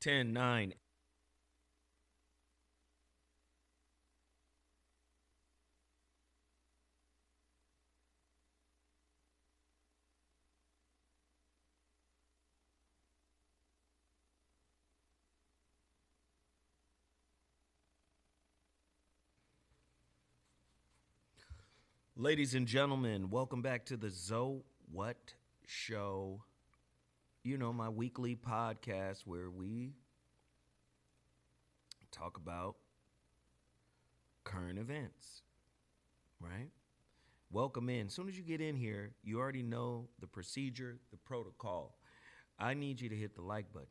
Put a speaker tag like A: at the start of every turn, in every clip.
A: 10, 9. Ladies and gentlemen, welcome back to the ZoWhat show. You know, my weekly podcast where we talk about current events, right? Welcome in. As soon as you get in here, you already know the procedure, the protocol. I need you to hit the like button.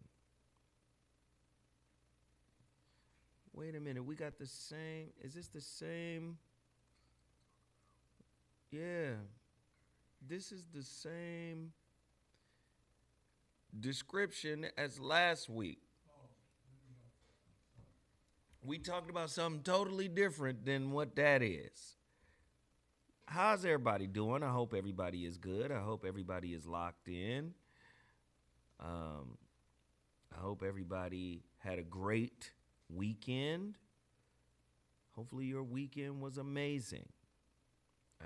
A: Wait a minute, we got the same. Is this the same? Yeah, this is the same description as last week. We talked about something totally different than what that is. How's everybody doing? I hope everybody is good. I hope everybody is locked in. I hope everybody had a great weekend. Hopefully your weekend was amazing.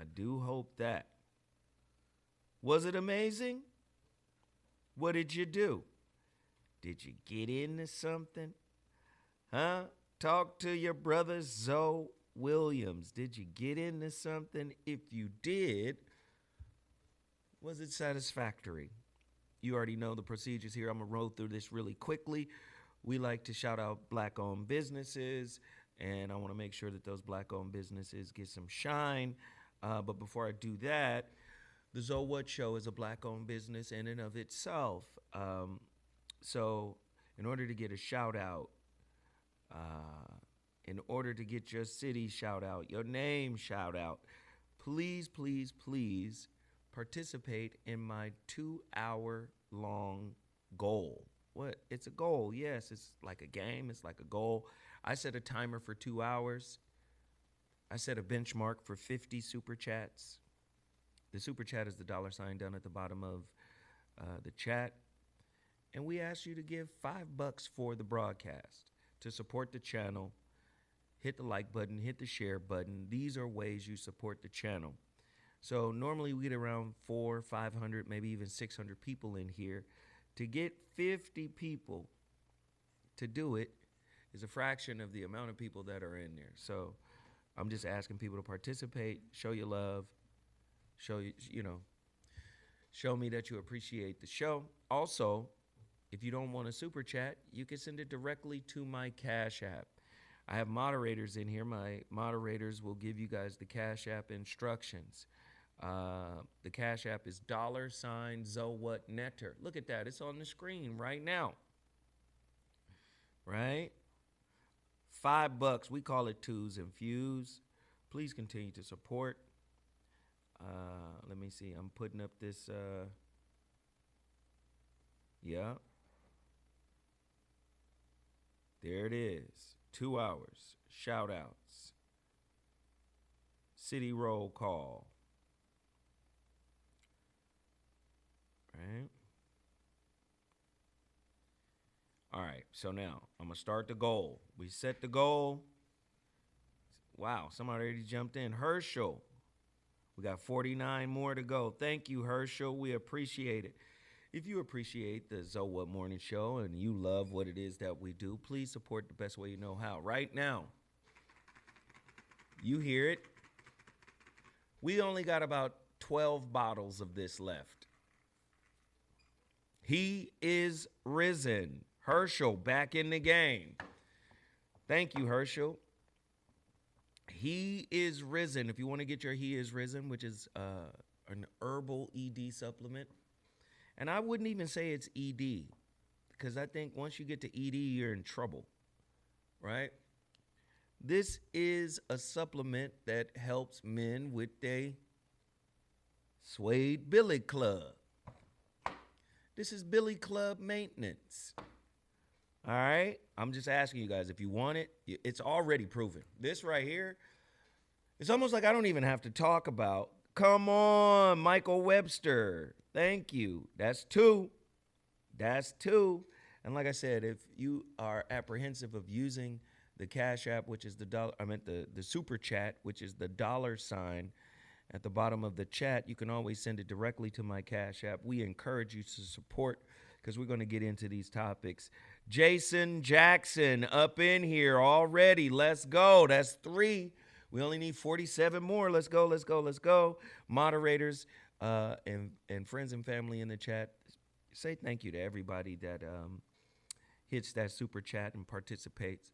A: I do hope that. Was it amazing? What did you do? Did you get into something? Huh? Talk to your brother Zoe Williams. Did you get into something? If you did, was it satisfactory? You already know the procedures here. I'm going to roll through this really quickly. We like to shout out black-owned businesses, and I want to make sure that those black-owned businesses get some shine. But before I do that, the ZoWhat show is a black-owned business in and of itself. So in order to get a shout-out, in order to get your city shout-out, your name shout-out, please, please, please participate in my 2-hour-long goal. What? It's a goal. Yes, it's like a game. It's like a goal. I set a timer for 2 hours. I set a benchmark for 50 super chats. The super chat is the $ down at the bottom of the chat. And we ask you to give $5 for the broadcast to support the channel. Hit the like button, hit the share button. These are ways you support the channel. So normally we get around 400, 500, maybe even 600 people in here. To get 50 people to do it is a fraction of the amount of people that are in there. So I'm just asking people to participate, show you love, show me that you appreciate the show. Also, if you don't want a super chat, you can send it directly to my Cash App. I have moderators in here. My moderators will give you guys the Cash App instructions. The Cash App is $ZoWhatNetter. Look at that. It's on the screen right now. Right? $5. We call it twos and fews. Please continue to support. Let me see. I'm putting up this. Yeah. There it is. 2 hours. Shout outs. City roll call. Right. All right, so now I'm going to start the goal. We set the goal. Wow, somebody already jumped in. Herschel. We got 49 more to go. Thank you, Herschel. We appreciate it. If you appreciate the ZoWhat Morning Show and you love what it is that we do, please support the best way you know how. Right now, you hear it. We only got about 12 bottles of this left. He is risen. Herschel back in the game. Thank you, Herschel. He is risen. If you want to get your He is risen, which is an herbal ED supplement. And I wouldn't even say it's ED, because I think once you get to ED, you're in trouble, right? This is a supplement that helps men with their suede billy club. This is billy club maintenance. All right? I'm just asking you guys, if you want it, it's already proven. This right here, it's almost like I don't even have to talk about. Come on, Michael Webster. Thank you. That's two. That's two. And like I said, if you are apprehensive of using the Cash App, which is the Super Chat, which is the $ at the bottom of the chat, you can always send it directly to my Cash App. We encourage you to support because we're going to get into these topics. Jason Jackson up in here already. Let's go. That's 3. We only need 47 more. Let's go, let's go, let's go. Moderators and friends and family in the chat, say thank you to everybody that hits that super chat and participates.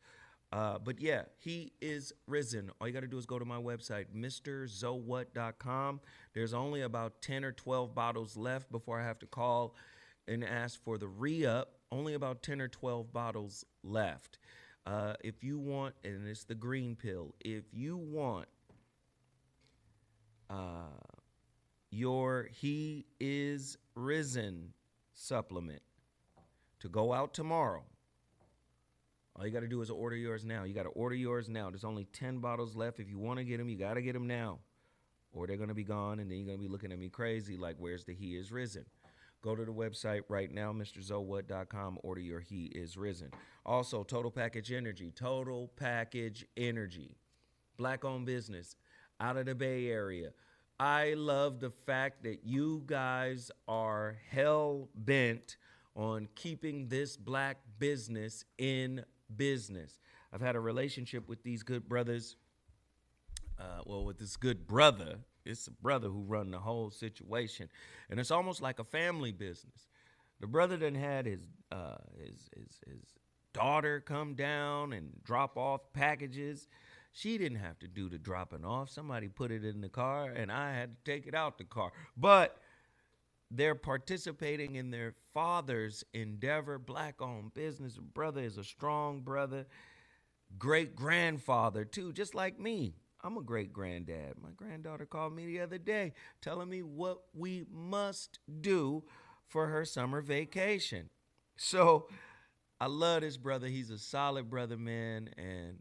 A: But yeah, he is risen. All you got to do is go to my website, MrZoWhat.com. There's only about 10 or 12 bottles left before I have to call and ask for the re-up. Only about 10 or 12 bottles left. If you want, and it's the green pill, if you want your He is Risen supplement to go out tomorrow, all you got to do is order yours now. You got to order yours now. There's only 10 bottles left. If you want to get them, you got to get them now, or they're going to be gone, and then you're going to be looking at me crazy like, where's the He is Risen? Go to the website right now, MrZoWhat.com. Order your He is Risen. Also, Total Package Energy. Total Package Energy. Black-owned business out of the Bay Area. I love the fact that you guys are hell-bent on keeping this black business in business. I've had a relationship with these good brothers. With this good brother. It's a brother who run the whole situation, and it's almost like a family business. The brother done had his daughter come down and drop off packages. She didn't have to do the dropping off. Somebody put it in the car, and I had to take it out the car. But they're participating in their father's endeavor, black-owned business. Brother is a strong brother, great-grandfather, too, just like me. I'm a great-granddad. My granddaughter called me the other day telling me what we must do for her summer vacation. So I love this brother. He's a solid brother, man. And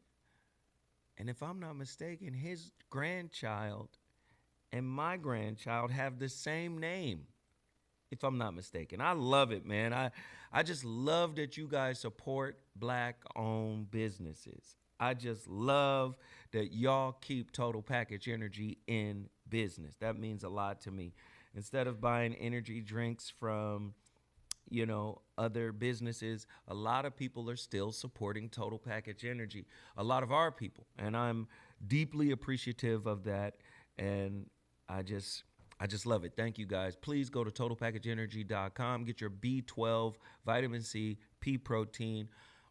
A: if I'm not mistaken, his grandchild and my grandchild have the same name, if I'm not mistaken. I love it, man. I just love that you guys support black-owned businesses. I just love that y'all keep Total Package Energy in business. That means a lot to me. Instead of buying energy drinks from, other businesses, a lot of people are still supporting Total Package Energy. A lot of our people. And I'm deeply appreciative of that. And I just love it. Thank you, guys. Please go to TotalPackageEnergy.com. Get your B12, vitamin C, pea protein,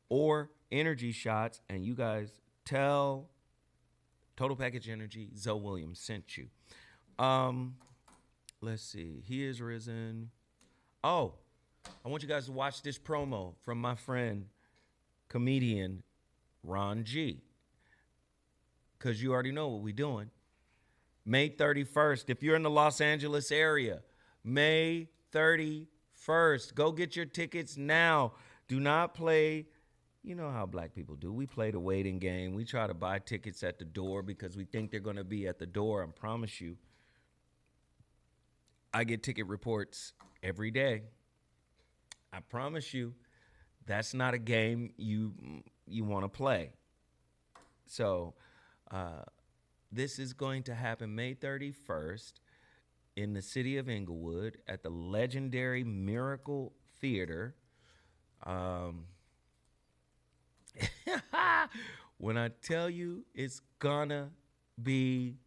A: or energy shots, and you guys tell Total Package Energy Zoe Williams sent you. Let's see. He is risen. Oh, I want you guys to watch this promo from my friend, comedian Ron G. Because you already know what we're doing. May 31st, if you're in the Los Angeles area, May 31st, go get your tickets now. Do not play. You know how black people do. We play the waiting game. We try to buy tickets at the door because we think they're going to be at the door. I promise you, I get ticket reports every day. I promise you, that's not a game you want to play. So this is going to happen May 31st in the city of Inglewood at the legendary Miracle Theater. When I tell you it's gonna be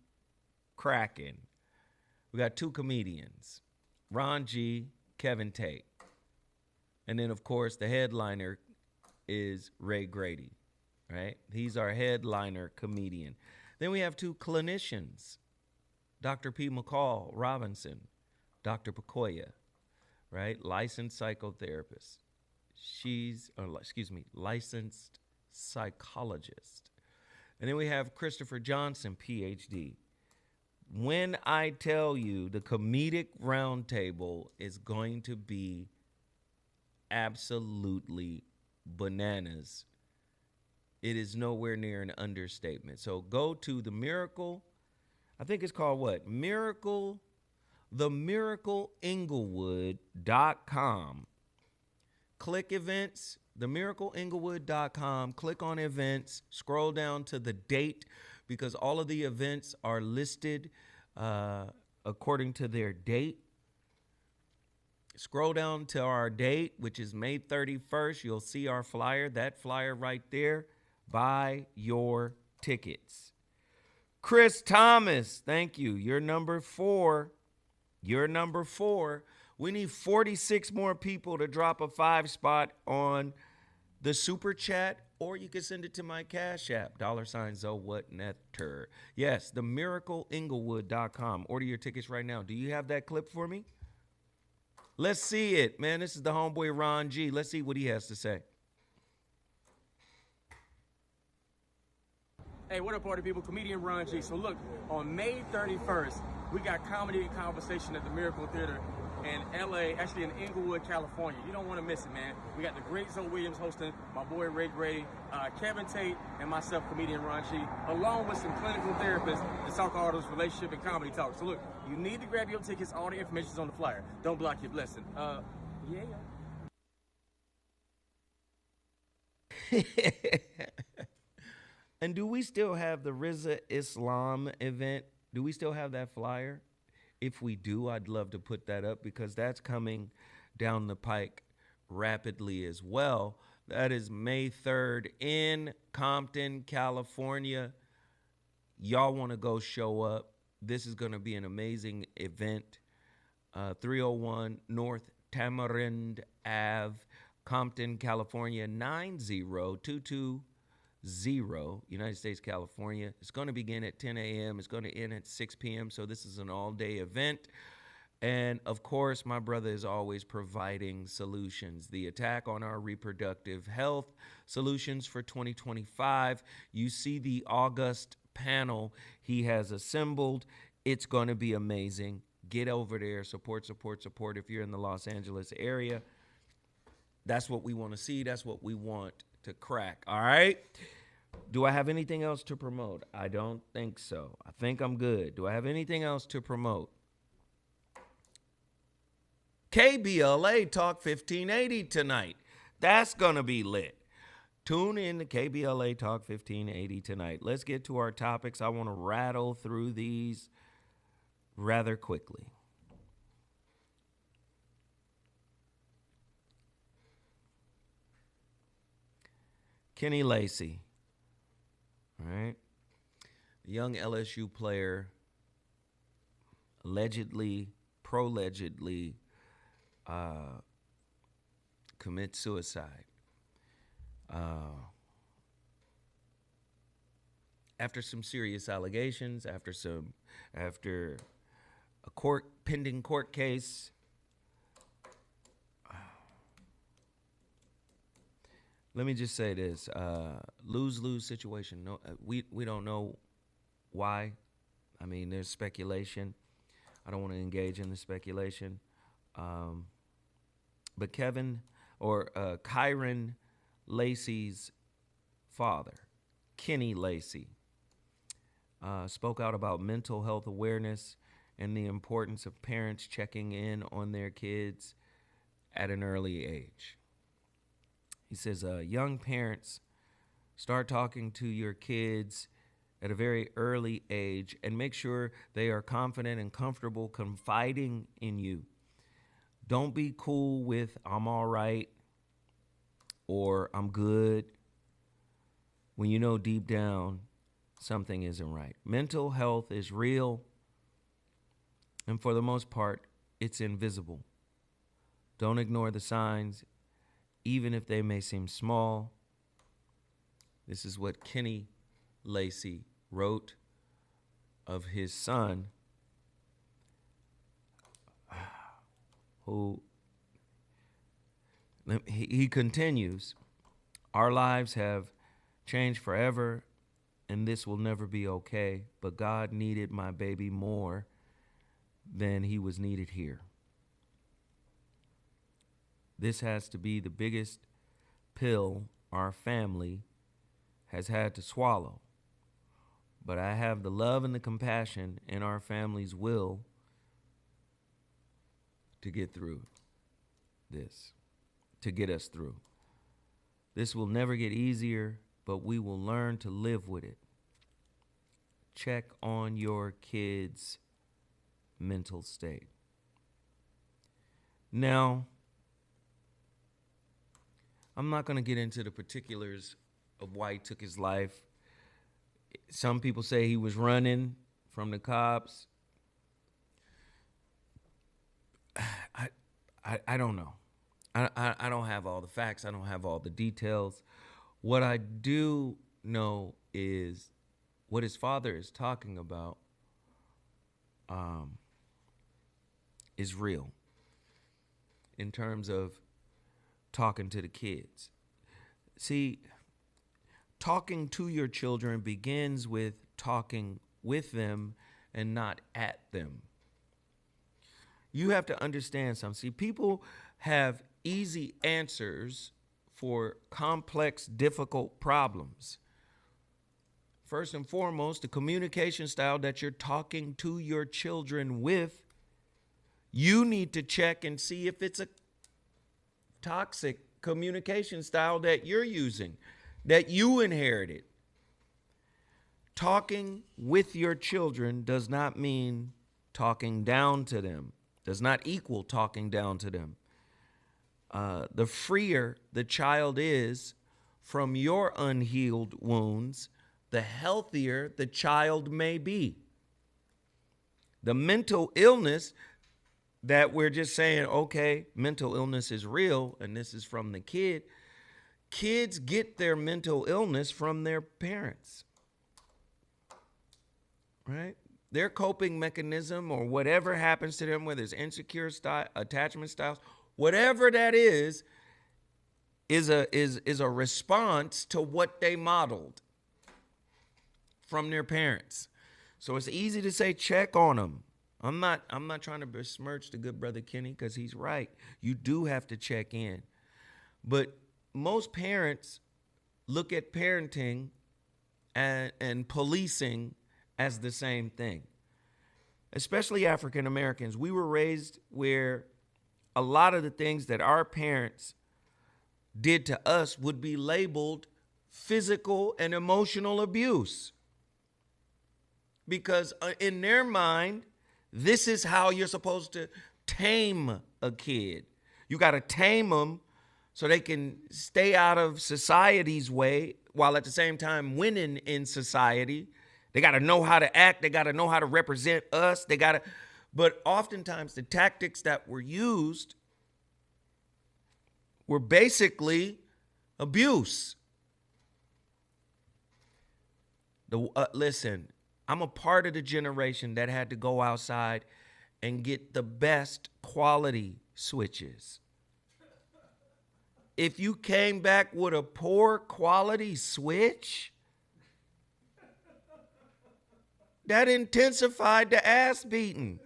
A: cracking. We got 2 comedians, Ron G, Kevin Tate. And then, of course, the headliner is Ray Grady, right? He's our headliner comedian. Then we have 2 clinicians, Dr. P. McCall Robinson, Dr. Pakoya, right? Licensed psychotherapist. Licensed psychologist. And then we have Christopher Johnson, PhD. When I tell you the comedic roundtable is going to be absolutely bananas, it is nowhere near an understatement. So go to the Miracle, I think it's called what? TheMiracleInglewood.com. click events, themiracleinglewood.com, click on events, scroll down to the date because all of the events are listed according to their date. Scroll down to our date, which is May 31st. You'll see our flyer, that flyer right there. Buy your tickets. Chris Thomas, thank you. You're number 4. You're number 4. We need 46 more people to drop a 5 spot on the super chat, or you can send it to my Cash App, $ZoWhatNetter. Yes, themiracleinglewood.com. Order your tickets right now. Do you have that clip for me? Let's see it, man. This is the homeboy Ron G. Let's see what he has to say.
B: Hey, what up, party people? Comedian Ron G. So look, on May 31st, we got Comedy and Conversation at the Miracle Theater in LA, actually in Inglewood, California. You don't want to miss it, man. We got the great Zoe Williams hosting, my boy Ray Grady, Kevin Tate, and myself, comedian Ron G, along with some clinical therapists to talk all those relationship and comedy talk. So look, you need to grab your tickets. All the information is on the flyer. Don't block your blessing.
A: And do we still have the Riza Islam event? Do we still have that flyer? If we do, I'd love to put that up because that's coming down the pike rapidly as well. That is May 3rd in Compton, California. Y'all want to go show up. This is going to be an amazing event. 301 North Tamarind Ave, Compton, California, 90220, United States, California. It's going to begin at 10 a.m. It's going to end at 6 p.m. So this is an all-day event. And, of course, my brother is always providing solutions. The attack on our reproductive health solutions for 2025. You see the August panel he has assembled. It's going to be amazing. Get over there. Support, support, support. If you're in the Los Angeles area, that's what we want to see. That's what we want to crack. All right? Do I have anything else to promote? I don't think so. I think I'm good. Do I have anything else to promote? KBLA Talk 1580 tonight. That's going to be lit. Tune in to KBLA Talk 1580 tonight. Let's get to our topics. I want to rattle through these rather quickly. Kenny Lacy, all right, a young LSU player, pro-allegedly commit suicide after some serious allegations, after a pending court case. Let me just say this, lose-lose situation. No, we don't know why. I mean, there's speculation. I don't want to engage in the speculation. But Kyron Lacy's father, Kenny Lacy, spoke out about mental health awareness and the importance of parents checking in on their kids at an early age. He says, young parents, start talking to your kids at a very early age and make sure they are confident and comfortable confiding in you. Don't be cool with I'm all right or I'm good when you know deep down something isn't right. Mental health is real, and for the most part, it's invisible. Don't ignore the signs, even if they may seem small. This is what Kenny Lacy wrote of his son, who he continues, our lives have changed forever, and this will never be okay, but God needed my baby more than he was needed here. This has to be the biggest pill our family has had to swallow. But I have the love and the compassion in our family's will to get through this. to get us through. This will never get easier, but we will learn to live with it. Check on your kids' mental state. Now, I'm not going to get into the particulars of why he took his life. Some people say he was running from the cops. I don't know. I don't have all the facts. I don't have all the details. What I do know is what his father is talking about is real in terms of talking to the kids. See, talking to your children begins with talking with them and not at them. You have to understand something. See, people have easy answers for complex, difficult problems. First and foremost, the communication style that you're talking to your children with, you need to check and see if it's a toxic communication style that you're using, that you inherited. Talking with your children does not mean talking down to them, does not equal talking down to them. The freer the child is from your unhealed wounds, the healthier the child may be. The mental illness that we're just saying, okay, mental illness is real, and this is from the kid. Kids get their mental illness from their parents, right? Their coping mechanism or whatever happens to them, whether it's insecure attachment styles, whatever that is a response to what they modeled from their parents. So it's easy to say check on them. I'm not trying to besmirch the good brother Kenny, because he's right. You do have to check in. But most parents look at parenting and policing as the same thing. Especially African Americans. We were raised where a lot of the things that our parents did to us would be labeled physical and emotional abuse. Because in their mind, this is how you're supposed to tame a kid. You got to tame them so they can stay out of society's way while at the same time winning in society. They got to know how to act. They got to know how to represent us. But oftentimes the tactics that were used were basically abuse. Listen, I'm a part of the generation that had to go outside and get the best quality switches. If you came back with a poor quality switch, that intensified the ass beating.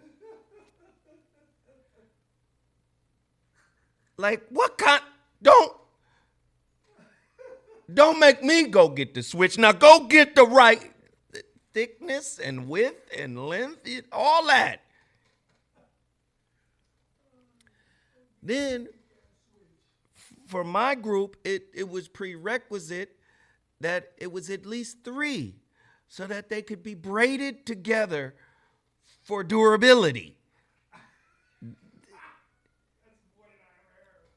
A: Like, what kind? Don't make me go get the switch. Now go get the right thickness and width and length, all that. Then for my group, it was prerequisite that it was at least 3 so that they could be braided together for durability.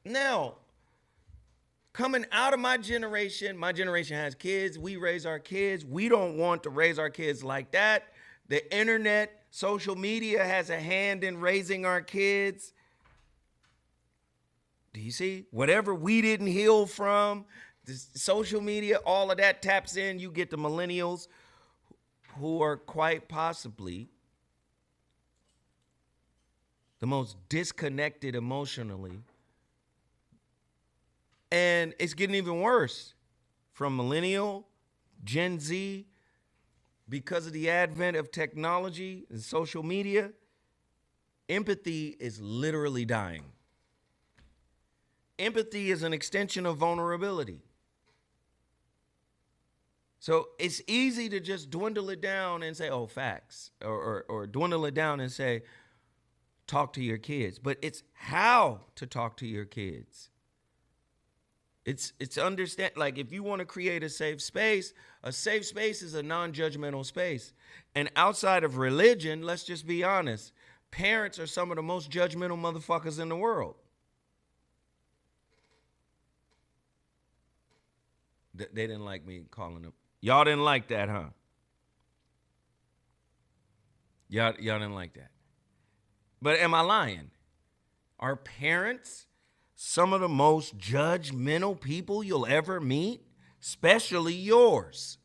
A: Now, coming out of my generation has kids. We raise our kids. We don't want to raise our kids like that. The internet, social media has a hand in raising our kids. Do you see? Whatever we didn't heal from, social media, all of that taps in. You get the millennials who are quite possibly the most disconnected emotionally. And it's getting even worse from millennial, Gen Z, because of the advent of technology and social media. Empathy is literally dying. Empathy is an extension of vulnerability. So it's easy to just dwindle it down and say, oh, facts, or dwindle it down and say, talk to your kids. But it's how to talk to your kids. It's understand, like, if you want to create a safe space is a non-judgmental space. And outside of religion, let's just be honest, parents are some of the most judgmental motherfuckers in the world. They didn't like me calling them. Y'all didn't like that, huh? Y'all didn't like that. But am I lying? Are parents some of the most judgmental people you'll ever meet, especially yours?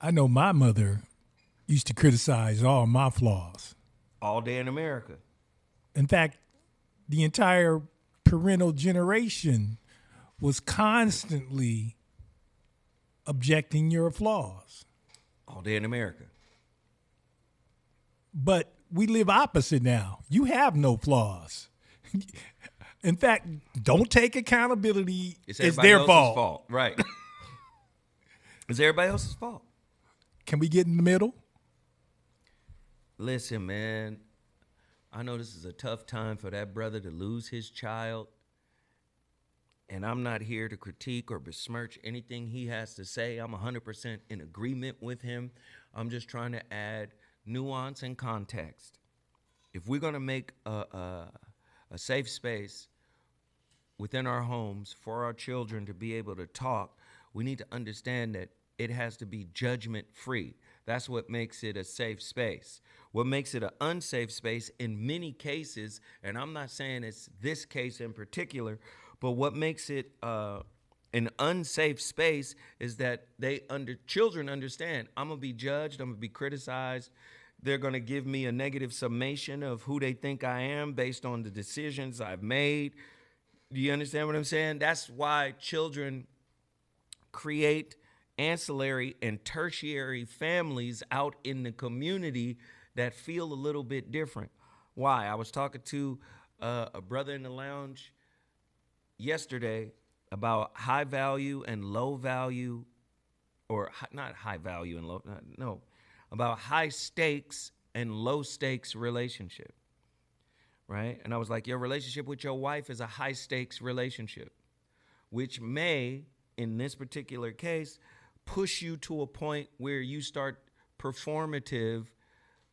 C: I know my mother used to criticize all my flaws.
A: All day in America.
C: In fact, the entire parental generation was constantly objecting your flaws.
A: All day in America.
C: But we live opposite now. You have no flaws. In fact, don't take accountability. It's their fault.
A: Right. It's everybody else's fault.
C: Can we get in the middle?
A: Listen, man, I know this is a tough time for that brother to lose his child. And I'm not here to critique or besmirch anything he has to say. I'm 100% in agreement with him. I'm just trying to add nuance and context. If we're going to make a safe space within our homes for our children to be able to talk, we need to understand that it has to be judgment-free. That's what makes it a safe space. What makes it an unsafe space in many cases, and I'm not saying it's this case in particular, but what makes it an unsafe space is that children understand, I'm going to be judged, I'm going to be criticized. They're going to give me a negative summation of who they think I am based on the decisions I've made. Do you understand what I'm saying? That's why children create ancillary and tertiary families out in the community that feel a little bit different. Why? I was talking to a brother in the lounge yesterday about high value and low value, or not high value and low, no, about high stakes and low stakes relationship, right? And I was like, your relationship with your wife is a high stakes relationship, which may, in this particular case, push you to a point where you start performative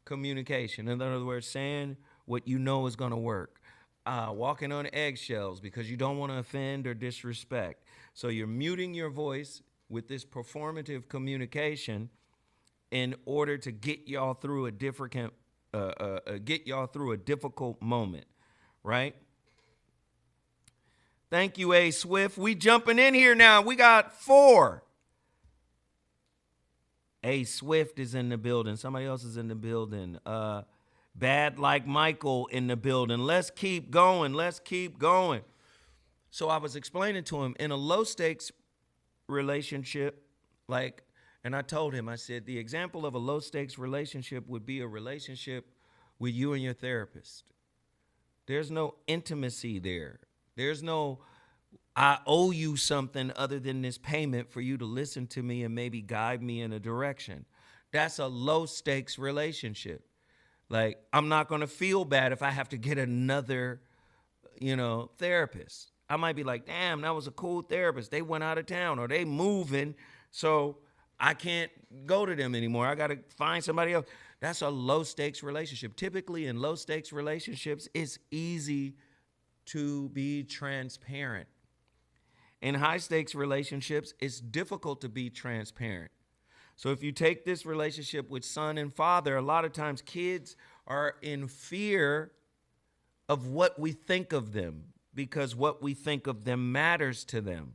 A: communication. In other words, saying what you know is going to work. Walking on eggshells because you don't want to offend or disrespect. So you're muting your voice with this performative communication in order to get y'all through a difficult moment, right? Thank you, A. Swift. We jumping in here now. We got 4. A. Swift is in the building. Somebody else is in the building. Bad Like Michael in the building. Let's keep going. Let's keep going. So I was explaining to him, in a low stakes relationship, and I told him, I said, the example of a low stakes relationship would be a relationship with you and your therapist. There's no intimacy there. There's no, I owe you something other than this payment for you to listen to me and maybe guide me in a direction. That's a low stakes relationship. Like, I'm not going to feel bad if I have to get another, therapist. I might be like, damn, that was a cool therapist. They went out of town or they moving, so I can't go to them anymore. I got to find somebody else. That's a low stakes relationship. Typically in low stakes relationships, it's easy to be transparent. In high stakes relationships, it's difficult to be transparent. So if you take this relationship with son and father, a lot of times kids are in fear of what we think of them because what we think of them matters to them.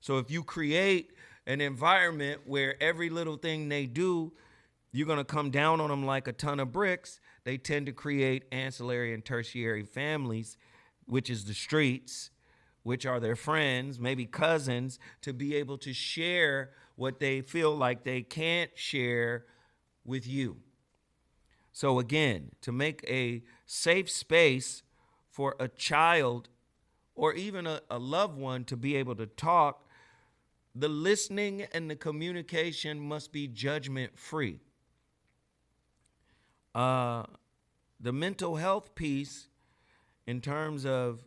A: So if you create an environment where every little thing they do, you're going to come down on them like a ton of bricks, they tend to create ancillary and tertiary families, which is the streets, which are their friends, maybe cousins, to be able to share what they feel like they can't share with you. So again, to make a safe space for a child or even a loved one to be able to talk, the listening and the communication must be judgment-free. The mental health piece in terms of,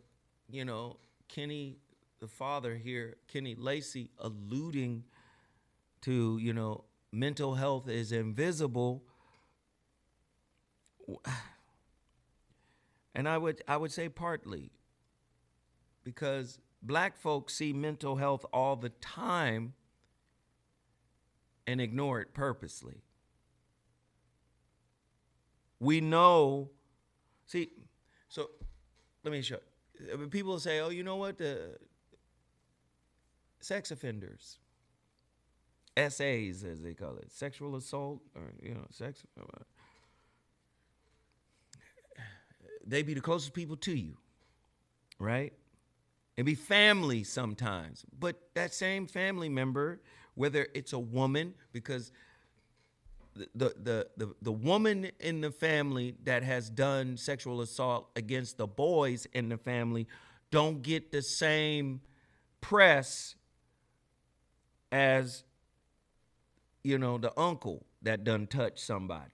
A: Kenny, the father here, Kenny Lacy, alluding to, mental health is invisible. And I would say partly because black folks see mental health all the time and ignore it purposely. We know, so let me show you. People say, oh, you know what? The sex offenders, SAs as they call it, sexual assault, or, sex. They be the closest people to you, right? It be family sometimes, but that same family member, whether it's a woman, because the woman in the family that has done sexual assault against the boys in the family don't get the same press as, the uncle that done touched somebody.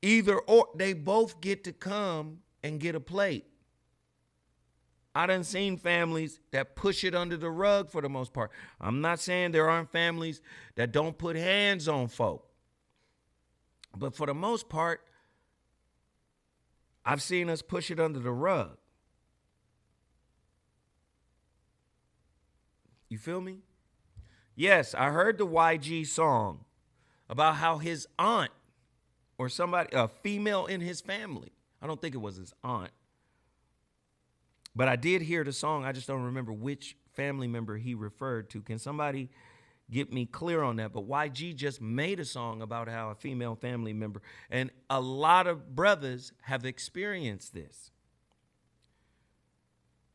A: Either or, they both get to come and get a plate. I done seen families that push it under the rug for the most part. I'm not saying there aren't families that don't put hands on folk. But for the most part, I've seen us push it under the rug. You feel me? Yes, I heard the YG song about how his aunt or somebody, a female in his family, I don't think it was his aunt, but I did hear the song. I just don't remember which family member he referred to. Can somebody get me clear on that? But YG just made a song about how a female family member, and a lot of brothers have experienced this.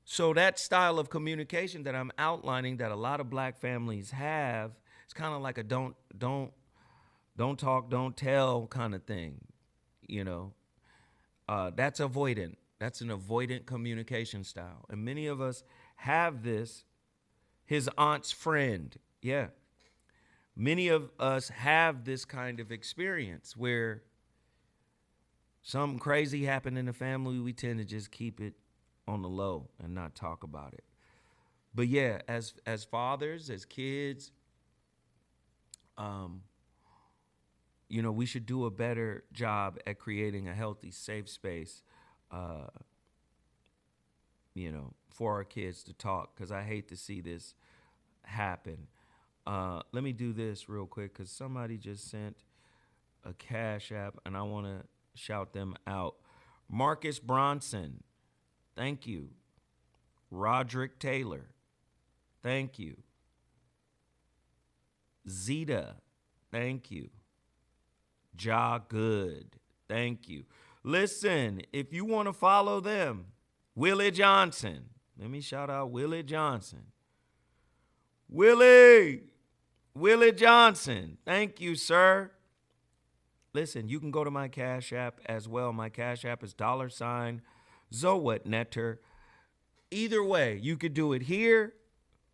A: So that style of communication that I'm outlining that a lot of black families have, it's kind of like a don't talk, don't tell kind of thing, That's avoidant. That's an avoidant communication style. And many of us have this. His aunt's friend. Yeah. Many of us have this kind of experience where something crazy happened in the family. We tend to just keep it on the low and not talk about it. But yeah, as fathers, as kids, we should do a better job at creating a healthy, safe space, for our kids to talk, because I hate to see this happen. Let me do this real quick, because somebody just sent a Cash App, and I want to shout them out. Marcus Bronson, thank you. Roderick Taylor, thank you. Zeta, thank you. Ja Good, thank you. Listen, if you want to follow them, Willie Johnson. Let me shout out Willie Johnson. Willie Johnson, thank you, sir. Listen, you can go to my Cash App as well. My Cash App is $ZoWhat Netter. Either way, you could do it here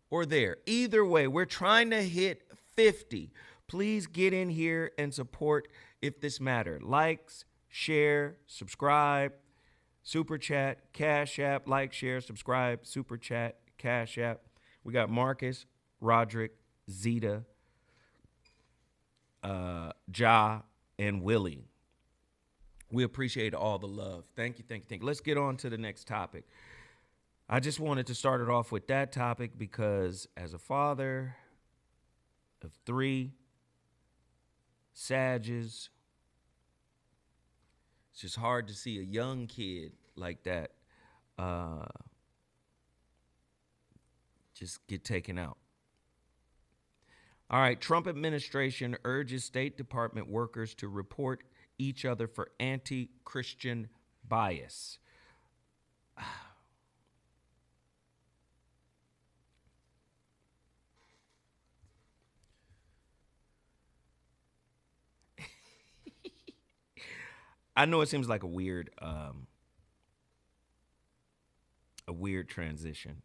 A: or there. Either way, we're trying to hit 50. Please get in here and support if this matters. Likes, share, subscribe, super chat, Cash App, like, share, subscribe, super chat, Cash App. We got Marcus, Roderick, Zeta, Ja, and Willie. We appreciate all the love. Thank you. Let's get on to the next topic. I just wanted to start it off with that topic because as a father of 3 Sages, it's just hard to see a young kid like that just get taken out. All right, Trump administration urges State Department workers to report each other for anti-Christian bias. I know it seems like a weird transition.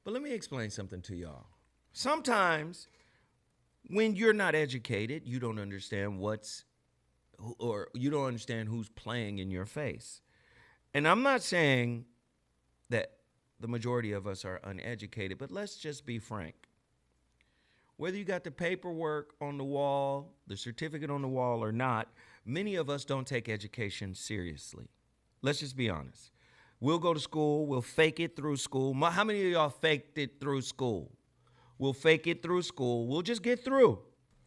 A: But let me explain something to y'all. Sometimes When you're not educated, you don't understand you don't understand who's playing in your face. And I'm not saying that the majority of us are uneducated, but let's just be frank. Whether you got the paperwork on the wall, the certificate on the wall or not, many of us don't take education seriously. Let's just be honest. We'll go to school. We'll fake it through school. How many of y'all faked it through school? We'll fake it through school. We'll just get through.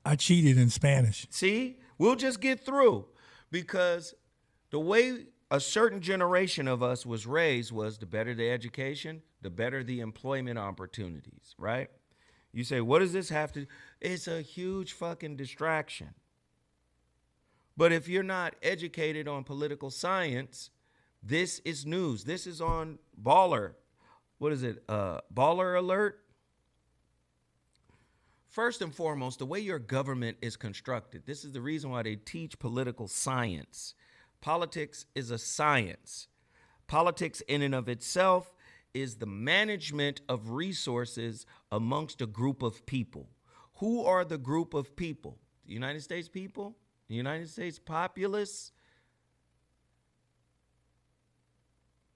C: I cheated in Spanish.
A: See? We'll just get through because the way a certain generation of us was raised was the better the education, the better the employment opportunities, right? You say, what does this have to do? It's a huge fucking distraction. But if you're not educated on political science, this is news. This is on Baller. What is it? Baller Alert? First and foremost, the way your government is constructed, this is the reason why they teach political science. Politics is a science. Politics in and of itself is the management of resources amongst a group of people. Who are the group of people? The United States people? The United States populace?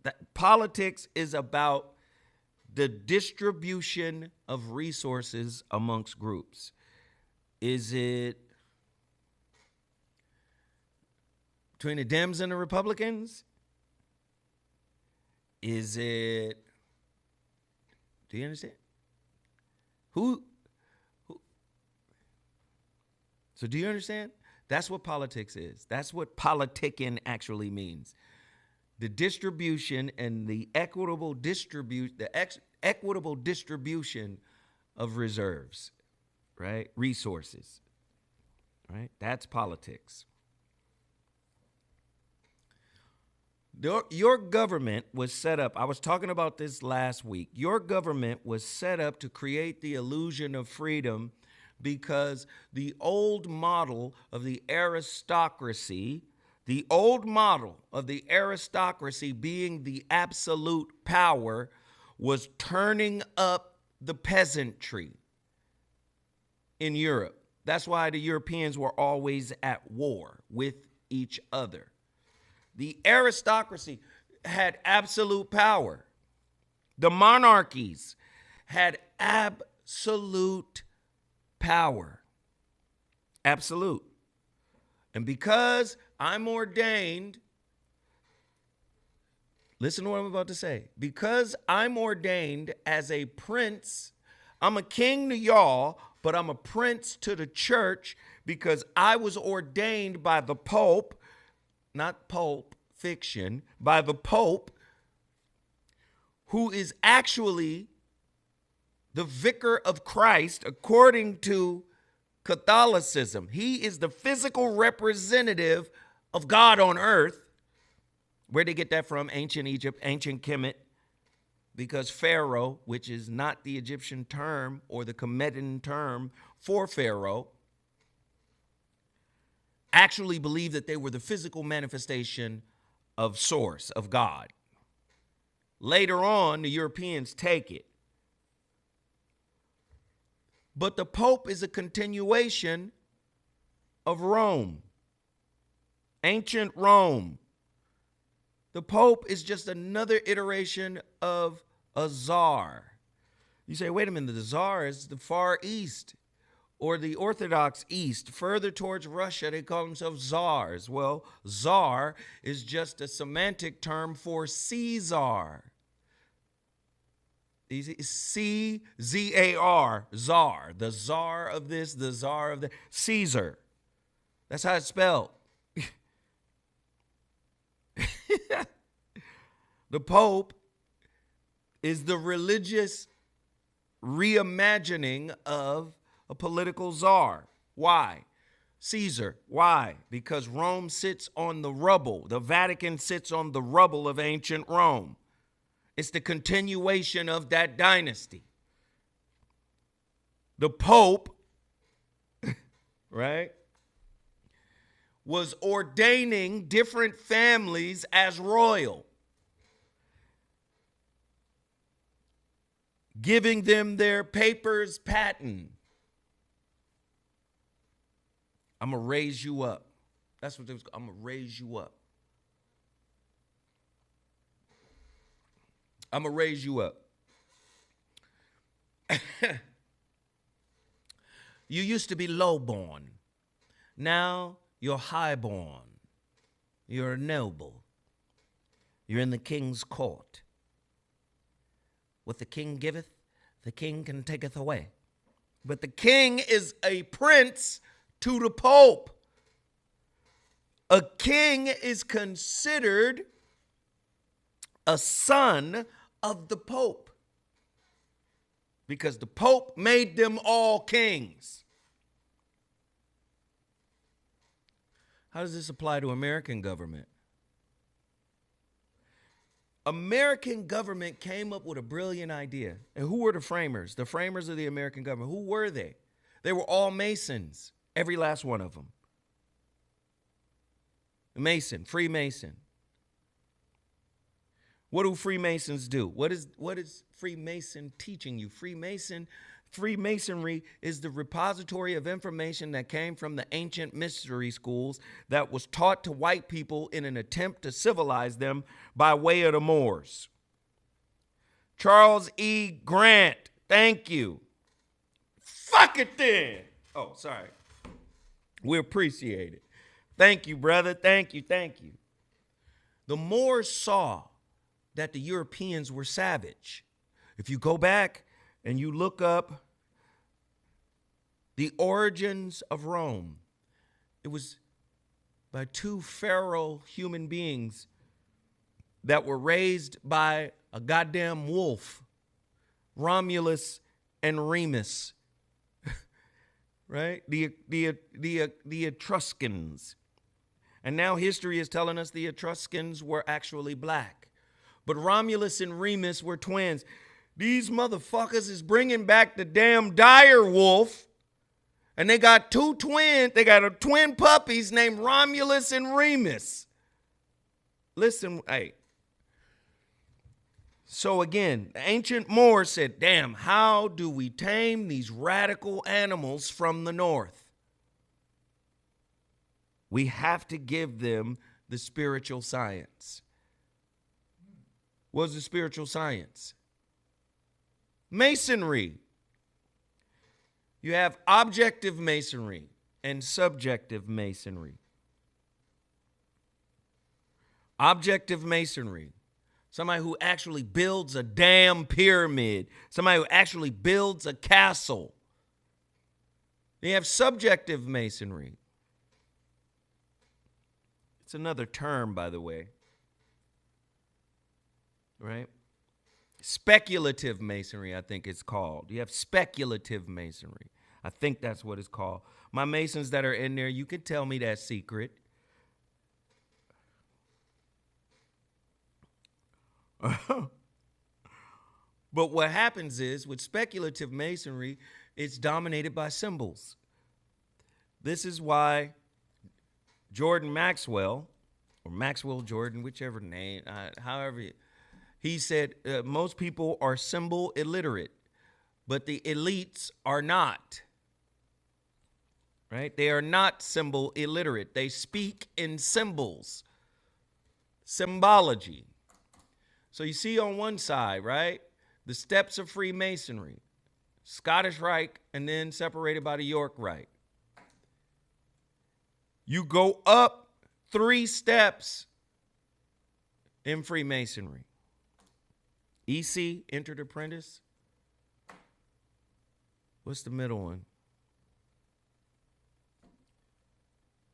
A: That politics is about the distribution of resources amongst groups. Is it between the Dems and the Republicans? Is it, do you understand? Who? So do you understand? That's what politics is. That's what politicking actually means. The distribution and the equitable distribution of reserves, right? Resources, right? That's politics. Your government was set up, I was talking about this last week. Your government was set up to create the illusion of freedom because the old model of the aristocracy being the absolute power was turning up the peasantry in Europe. That's why the Europeans were always at war with each other. The aristocracy had absolute power. The monarchies had absolute power. Absolute. And because I'm ordained, listen to what I'm about to say. Because I'm ordained as a prince, I'm a king to y'all, but I'm a prince to the church because I was ordained by the Pope, not Pulp Fiction, by the Pope, who is actually the vicar of Christ according to Catholicism. He is the physical representative of God on earth. Where'd they get that from? Ancient Egypt, ancient Kemet, because Pharaoh, which is not the Egyptian term or the Kemetan term for Pharaoh, actually believed that they were the physical manifestation of source, of God. Later on, the Europeans take it. But the Pope is a continuation of Rome, ancient Rome. The Pope is just another iteration of a czar. You say, wait a minute, the czar is the Far East or the Orthodox East. Further towards Russia, they call themselves czars. Well, czar is just a semantic term for Caesar. C-Z-A-R, czar. The czar of this, the czar of that. Caesar. That's how it's spelled. The Pope is the religious reimagining of a political czar. Why? Caesar. Why? Because Rome sits on the rubble. The Vatican sits on the rubble of ancient Rome. It's the continuation of that dynasty. The Pope, right, was ordaining different families as royal, giving them their papers patent, I'm going to raise you up. That's what I'm going to raise you up. I'm going to raise you up. You used to be lowborn. Now you're highborn. You're a noble. You're in the king's court. What the king giveth, the king can taketh away. But the king is a prince to the pope. A king is considered a son of the pope because the pope made them all kings. How does this apply to American government? American government came up with a brilliant idea. And who were the framers? The framers of the American government. Who were they? They were all Masons, every last one of them. Mason, Freemason. What do Freemasons do? What is Freemason teaching you? Freemasonry is the repository of information that came from the ancient mystery schools that was taught to white people in an attempt to civilize them by way of the Moors. Charles E. Grant, thank you. Fuck it then. Oh, sorry. We appreciate it. Thank you, brother. Thank you. Thank you. The Moors saw that the Europeans were savage. If you go back and you look up the origins of Rome, it was by two feral human beings that were raised by a goddamn wolf, Romulus and Remus, right? The Etruscans. And now history is telling us the Etruscans were actually black. But Romulus and Remus were twins. These motherfuckers is bringing back the damn dire wolf. And they got two twins. They got a twin puppies named Romulus and Remus. Listen, hey. So again, the ancient Moors said, damn, how do we tame these radical animals from the north? We have to give them the spiritual science. What's the spiritual science? Masonry. You have objective masonry and subjective masonry. Objective masonry. Somebody who actually builds a damn pyramid. Somebody who actually builds a castle. You have subjective masonry. It's another term, by the way. Right? Speculative masonry, I think it's called. You have speculative masonry. I think that's what it's called. My Masons that are in there, you can tell me that secret. But what happens is, with speculative masonry, it's dominated by symbols. This is why Jordan Maxwell, or Maxwell Jordan, whichever name, he said most people are symbol illiterate, but the elites are not. Right? They are not symbol illiterate. They speak in symbols. Symbology. So you see on one side, right, the steps of Freemasonry, Scottish Rite, and then separated by the York Rite. You go up 3 steps in Freemasonry. EC, entered apprentice. What's the middle one?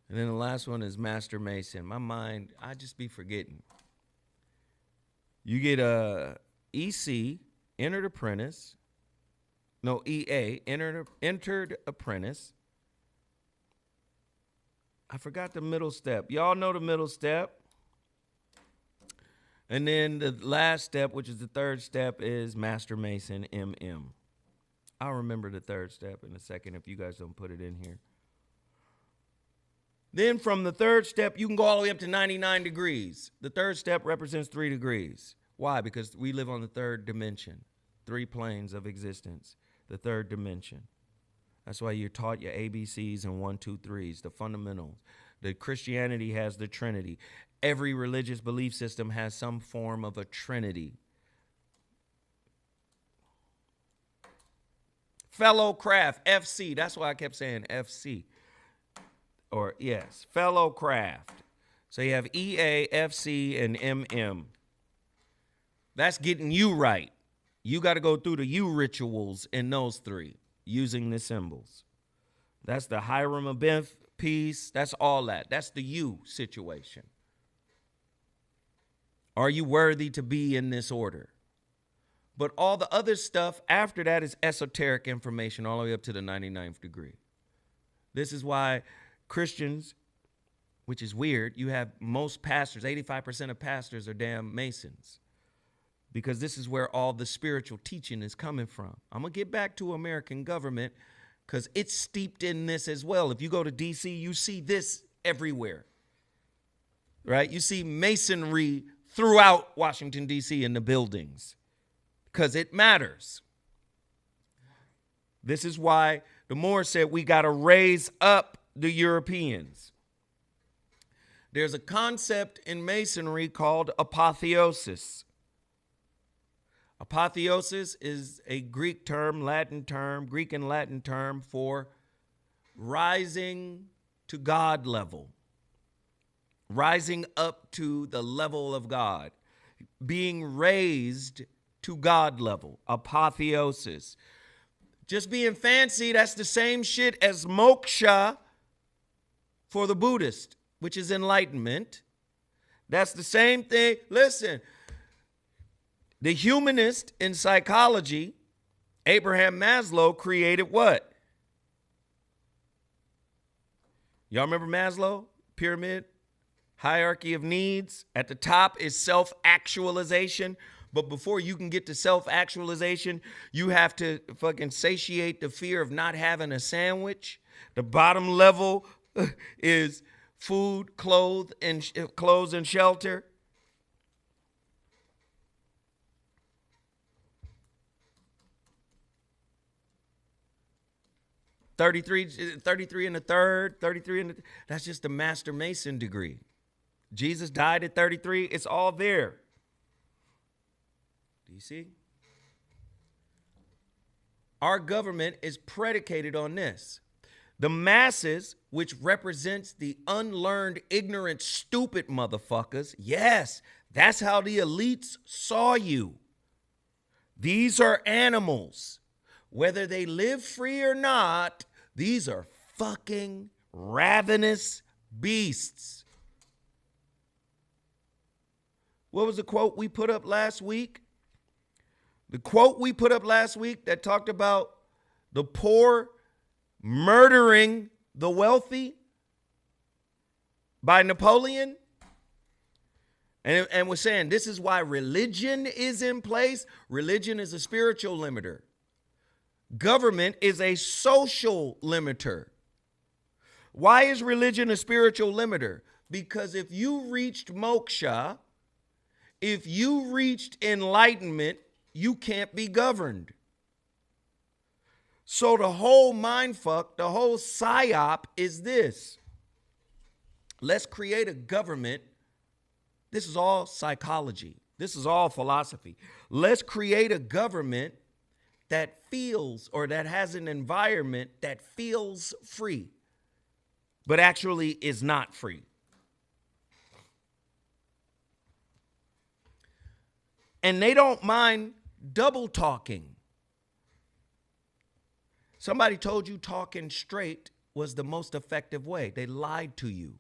A: And then the last one is Master Mason. My mind, I just be forgetting. You get a EC, entered apprentice. No, EA, entered apprentice. I forgot the middle step. Y'all know the middle step. And then the last step, which is the third step, is Master Mason, MM. I'll remember the third step in a second if you guys don't put it in here. Then from the third step, you can go all the way up to 99 degrees. The third step represents 3 degrees. Why? Because we live on the third dimension, 3 planes of existence, the third dimension. That's why you're taught your ABCs and 1, 2, 3s, the fundamentals. The Christianity has the Trinity. Every religious belief system has some form of a Trinity. Fellow craft, FC. That's why I kept saying FC. Or yes, fellow craft. So you have EA, FC, and MM. That's getting you right. You got to go through the U rituals in those three using the symbols. That's the Hiram Abiff piece. That's all that. That's the U situation. Are you worthy to be in this order? But all the other stuff after that is esoteric information all the way up to the 99th degree. This is why Christians, which is weird, you have most pastors, 85% of pastors are damn Masons. Because this is where all the spiritual teaching is coming from. I'm going to get back to American government because it's steeped in this as well. If you go to D.C., you see this everywhere. Right? You see Masonry throughout Washington, D.C. in the buildings because it matters. This is why the Moors said we got to raise up the Europeans. There's a concept in Masonry called apotheosis. Apotheosis is a Greek and Latin term for rising to God level, rising up to the level of God, being raised to God level, apotheosis. Just being fancy, that's the same shit as moksha for the Buddhist, which is enlightenment. That's the same thing. Listen. The humanist in psychology, Abraham Maslow, created what? Y'all remember Maslow? Pyramid, hierarchy of needs. At the top is self-actualization. But before you can get to self-actualization, you have to fucking satiate the fear of not having a sandwich. The bottom level is food, clothes, and shelter. $33 and a third, 33 and that's just the Master Mason degree. Jesus died at 33. It's all there. Do you see? Our government is predicated on this. The masses, which represents the unlearned, ignorant, stupid motherfuckers. Yes, that's how the elites saw you. These are animals. Whether they live free or not, these are fucking ravenous beasts. What was the quote we put up last week? The quote we put up last week that talked about the poor murdering the wealthy by Napoleon. And we're saying this is why religion is in place. Religion is a spiritual limiter. Government is a social limiter. Why is religion a spiritual limiter? Because if you reached moksha, if you reached enlightenment, you can't be governed. So the whole mindfuck, the whole psyop is this. Let's create a government. This is all psychology. This is all philosophy. Let's create a government that feels or that has an environment that feels free, but actually is not free. And they don't mind double talking. Somebody told you talking straight was the most effective way. They lied to you.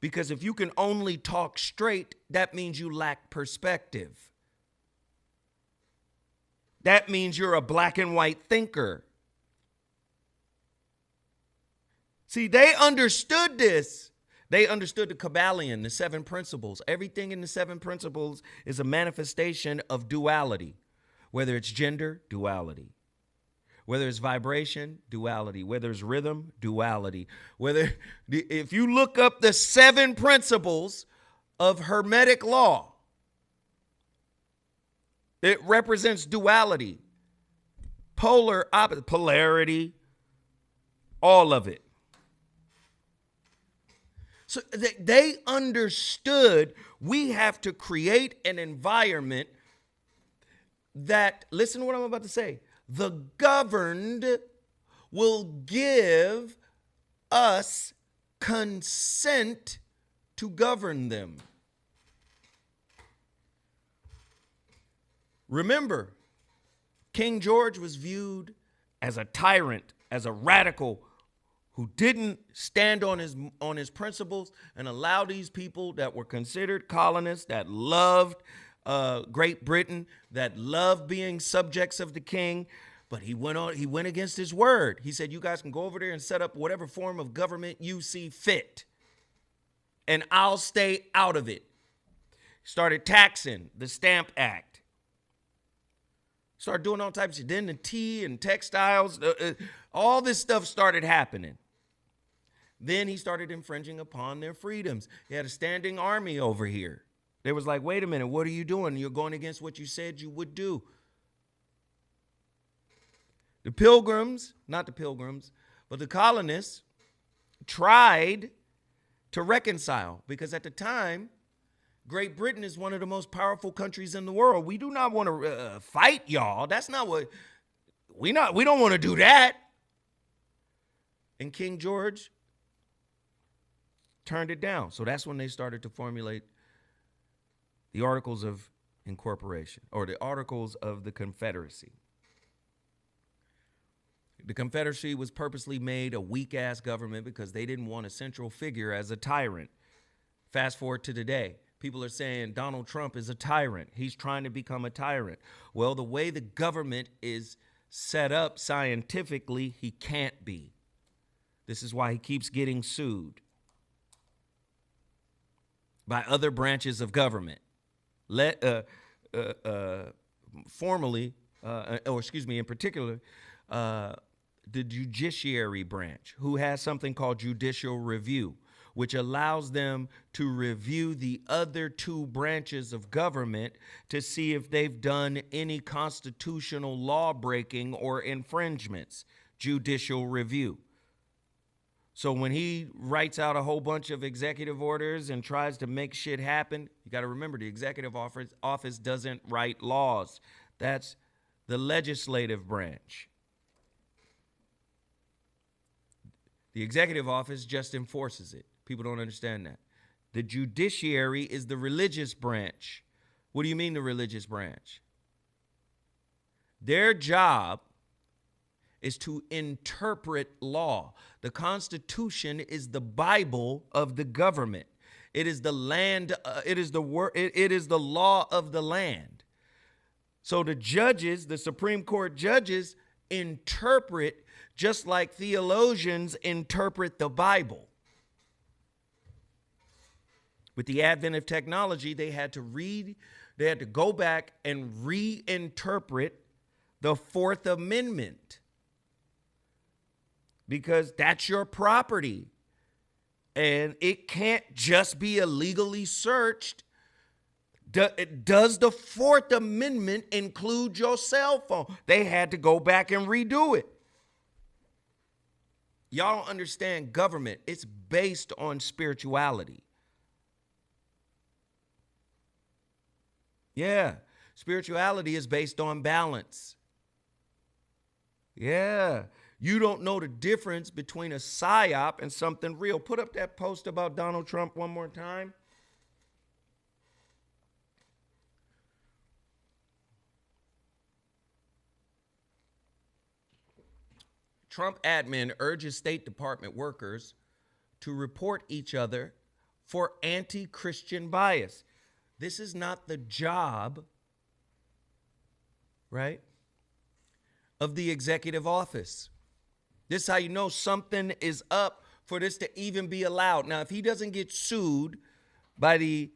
A: Because if you can only talk straight, that means you lack perspective. That means you're a black and white thinker. See, they understood this. They understood the Kabbalion, the 7 principles. Everything in the 7 principles is a manifestation of duality. Whether it's gender, duality. Whether it's vibration, duality. Whether it's rhythm, duality. If you look up the 7 principles of Hermetic law, it represents duality, polarity, All of it. So they understood we have to create an environment that, listen to what I'm about to say, the governed will give us consent to govern them. Remember, King George was viewed as a tyrant, as a radical who didn't stand on his principles and allow these people that were considered colonists, that loved Great Britain, that loved being subjects of the king. But he went against his word. He said, you guys can go over there and set up whatever form of government you see fit, and I'll stay out of it. Started taxing, the Stamp Act. Started doing all types of, then the tea and textiles, all this stuff started happening. Then he started infringing upon their freedoms. He had a standing army over here. They was like, wait a minute, what are you doing? You're going against what you said you would do. The Pilgrims, not the Pilgrims, but the colonists tried to reconcile, because at the time, Great Britain is one of the most powerful countries in the world. We do not want to fight y'all. That's not what we don't want to do that. And King George turned it down. So that's when they started to formulate the Articles of Incorporation, or the Articles of the Confederacy. The Confederacy was purposely made a weak-ass government because they didn't want a central figure as a tyrant. Fast forward to today. People are saying Donald Trump is a tyrant. He's trying to become a tyrant. Well, the way the government is set up scientifically, he can't be. This is why he keeps getting sued by other branches of government. Formally, in particular, the judiciary branch, who has something called judicial review, which allows them to review the other two branches of government to see if they've done any constitutional law breaking or infringements. Judicial review. So when he writes out a whole bunch of executive orders and tries to make shit happen, you got to remember the executive office doesn't write laws. That's the legislative branch. The executive office just enforces it. People don't understand that. The judiciary is the religious branch. What do you mean the religious branch? Their job is to interpret law. The Constitution is the Bible of the government. It is the land. It is the law of the land. So the judges, the Supreme Court judges, interpret just like theologians interpret the Bible. With the advent of technology, they had to go back and reinterpret the Fourth Amendment, because that's your property and it can't just be illegally searched. Does the Fourth Amendment include your cell phone? They had to go back and redo it. Y'all don't understand government. It's based on spirituality. Yeah, spirituality is based on balance. Yeah, you don't know the difference between a psyop and something real. Put up that post about Donald Trump one more time. Trump admin urges State Department workers to report each other for anti-Christian bias. This is not the job, right, of the executive office. This is how you know something is up for this to even be allowed. Now, if he doesn't get sued by the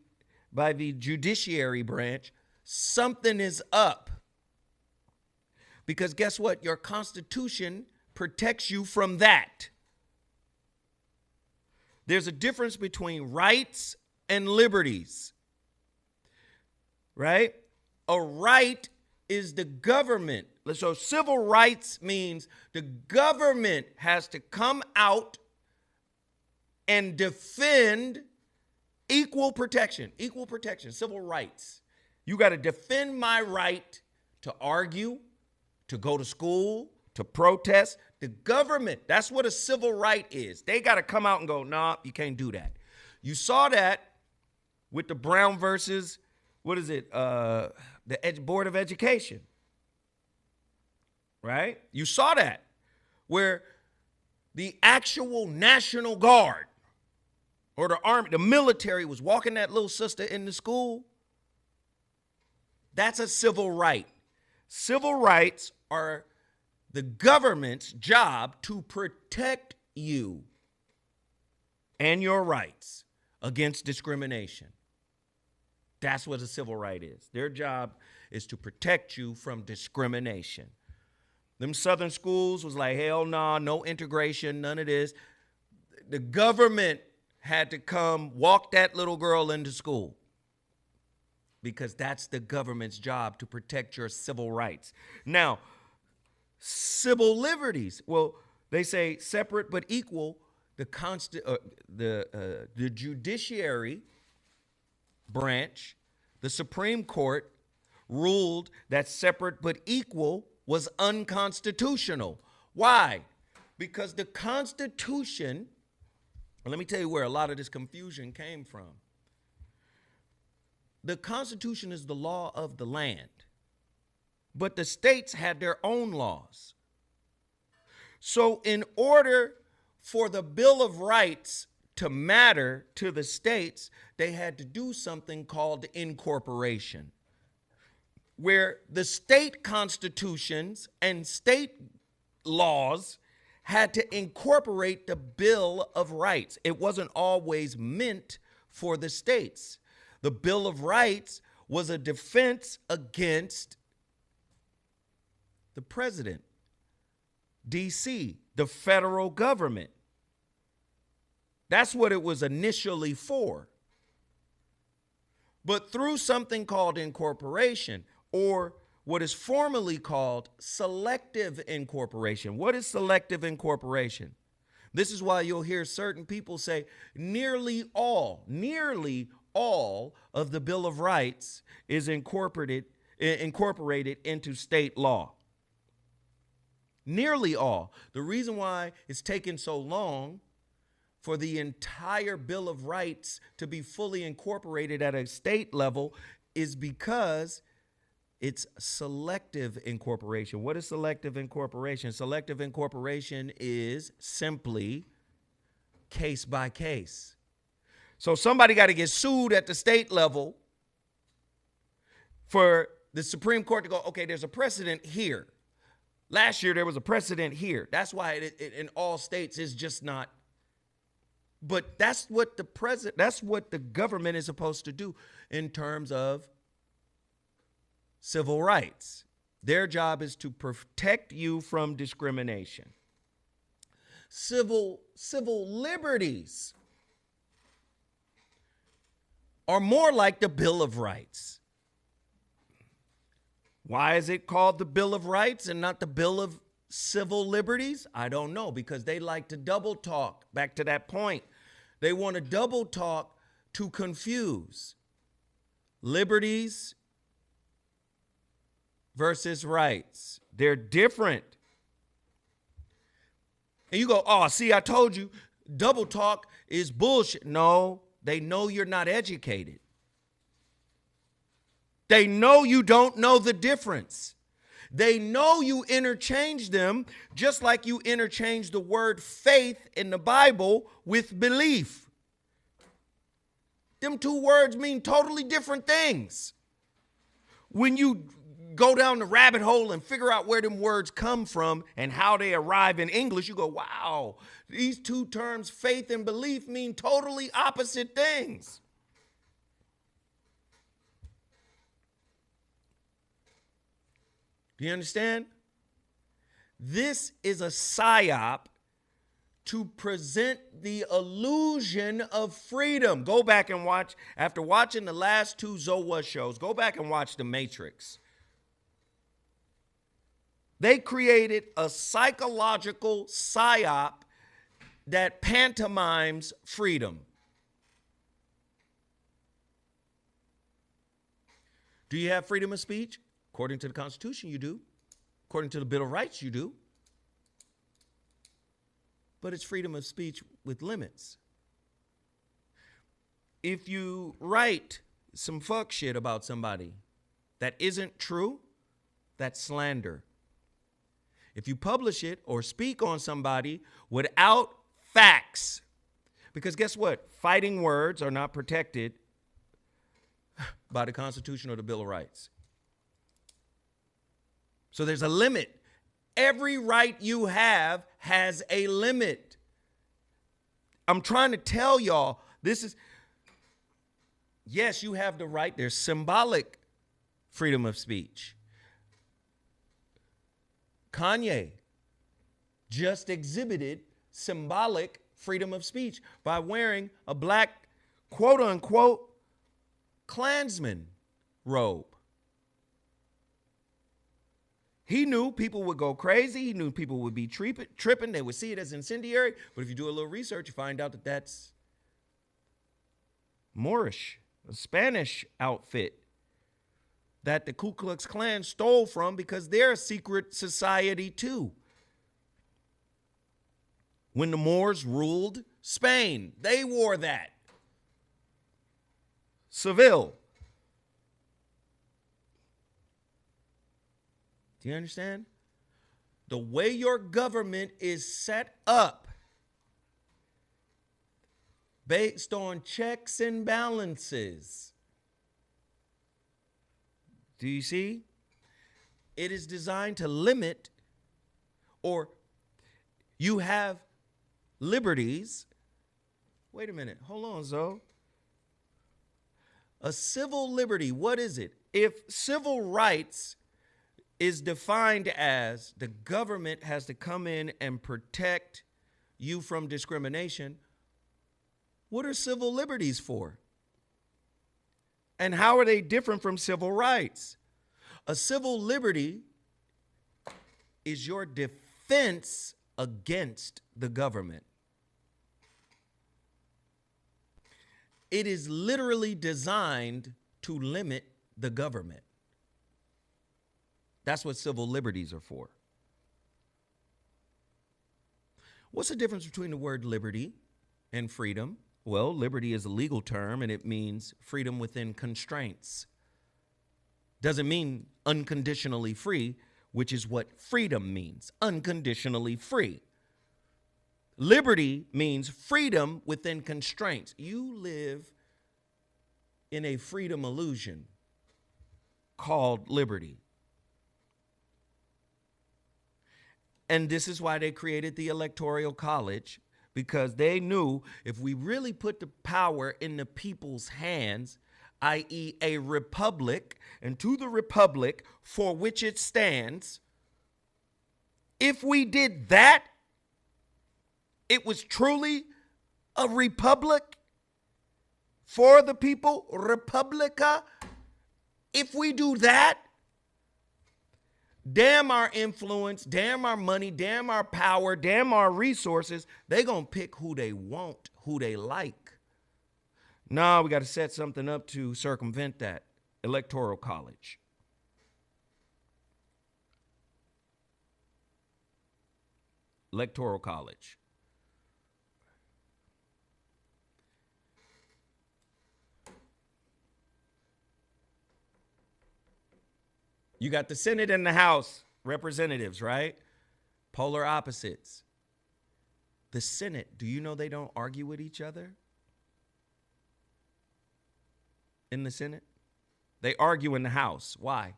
A: judiciary branch, something is up. Because guess what? Your Constitution protects you from that. There's a difference between rights and liberties, right? A right is the government. So civil rights means the government has to come out and defend equal protection, civil rights. You got to defend my right to argue, to go to school, to protest. The government, that's what a civil right is. They got to come out and go, nah, you can't do that. You saw that with the Brown versus, the Board of Education, right? You saw that where the actual National Guard or the army, the military was walking that little sister in the school. That's a civil right. Civil rights are the government's job to protect you and your rights against discrimination. That's what a civil right is. Their job is to protect you from discrimination. Them Southern schools was like, hell nah, no integration, none of this. The government had to come walk that little girl into school because that's the government's job, to protect your civil rights. Now, civil liberties, well, they say separate but equal. The judiciary branch, the Supreme Court, ruled that separate but equal was unconstitutional. Why? Because the Constitution, and let me tell you where a lot of this confusion came from. The Constitution is the law of the land, but the states had their own laws. So in order for the Bill of Rights to matter to the states, they had to do something called incorporation, where the state constitutions and state laws had to incorporate the Bill of Rights. It wasn't always meant for the states. The Bill of Rights was a defense against the president, DC, the federal government. That's what it was initially for. But through something called incorporation, or what is formally called selective incorporation. What is selective incorporation? This is why you'll hear certain people say nearly all of the Bill of Rights is incorporated into state law. Nearly all. The reason why it's taken so long for the entire Bill of Rights to be fully incorporated at a state level is because it's selective incorporation. What is selective incorporation? Selective incorporation is simply case by case. So somebody got to get sued at the state level for the Supreme Court to go, okay, there's a precedent here. Last year there was a precedent here. That's why it in all states is just not. But that's what the government is supposed to do in terms of civil rights. Their job is to protect you from discrimination. Civil liberties are more like the Bill of Rights. Why is it called the Bill of Rights and not the Bill of Civil Liberties? I don't know, because they like to double talk. Back to that point. They want to double talk to confuse liberties versus rights. They're different. And you go, oh, see, I told you, double talk is bullshit. No, they know you're not educated. They know you don't know the difference. They know you interchange them just like you interchange the word faith in the Bible with belief. Them two words mean totally different things. When you go down the rabbit hole and figure out where them words come from and how they arrive in English, you go, wow, these two terms, faith and belief, mean totally opposite things. Do you understand? This is a psyop to present the illusion of freedom. Go back and watch, after watching the last two ZoWhat shows, go back and watch The Matrix. They created a psychological psyop that pantomimes freedom. Do you have freedom of speech? According to the Constitution, you do. According to the Bill of Rights, you do. But it's freedom of speech with limits. If you write some fuck shit about somebody that isn't true, that's slander. If you publish it or speak on somebody without facts, because guess what? Fighting words are not protected by the Constitution or the Bill of Rights. So there's a limit. Every right you have has a limit. I'm trying to tell y'all, this is, yes, you have the right. There's symbolic freedom of speech. Kanye just exhibited symbolic freedom of speech by wearing a black, quote unquote, Klansman robe. He knew people would go crazy. He knew people would be tripping. They would see it as incendiary. But if you do a little research, you find out that that's Moorish, a Spanish outfit that the Ku Klux Klan stole from because they're a secret society too. When the Moors ruled Spain, they wore that. Seville. Do you understand? The way your government is set up, based on checks and balances. Do you see? It is designed to limit, or you have liberties. Wait a minute. Hold on, Zoe. A civil liberty, what is it? If civil rights is defined as the government has to come in and protect you from discrimination, what are civil liberties for? And how are they different from civil rights? A civil liberty is your defense against the government. It is literally designed to limit the government. That's what civil liberties are for. What's the difference between the word liberty and freedom? Well, liberty is a legal term and it means freedom within constraints. Doesn't mean unconditionally free, which is what freedom means, unconditionally free. Liberty means freedom within constraints. You live in a freedom illusion called liberty. And this is why they created the Electoral College, because they knew if we really put the power in the people's hands, i.e. a republic, and to the republic for which it stands, if we did that, it was truly a republic for the people, Republica. If we do that, damn our influence, damn our money, damn our power, damn our resources, they gonna pick who they want, who they like. No, we got to set something up to circumvent that. Electoral College. Electoral College. You got the Senate and the House representatives, right? Polar opposites. The Senate, do you know they don't argue with each other? In the Senate? They argue in the House. Why?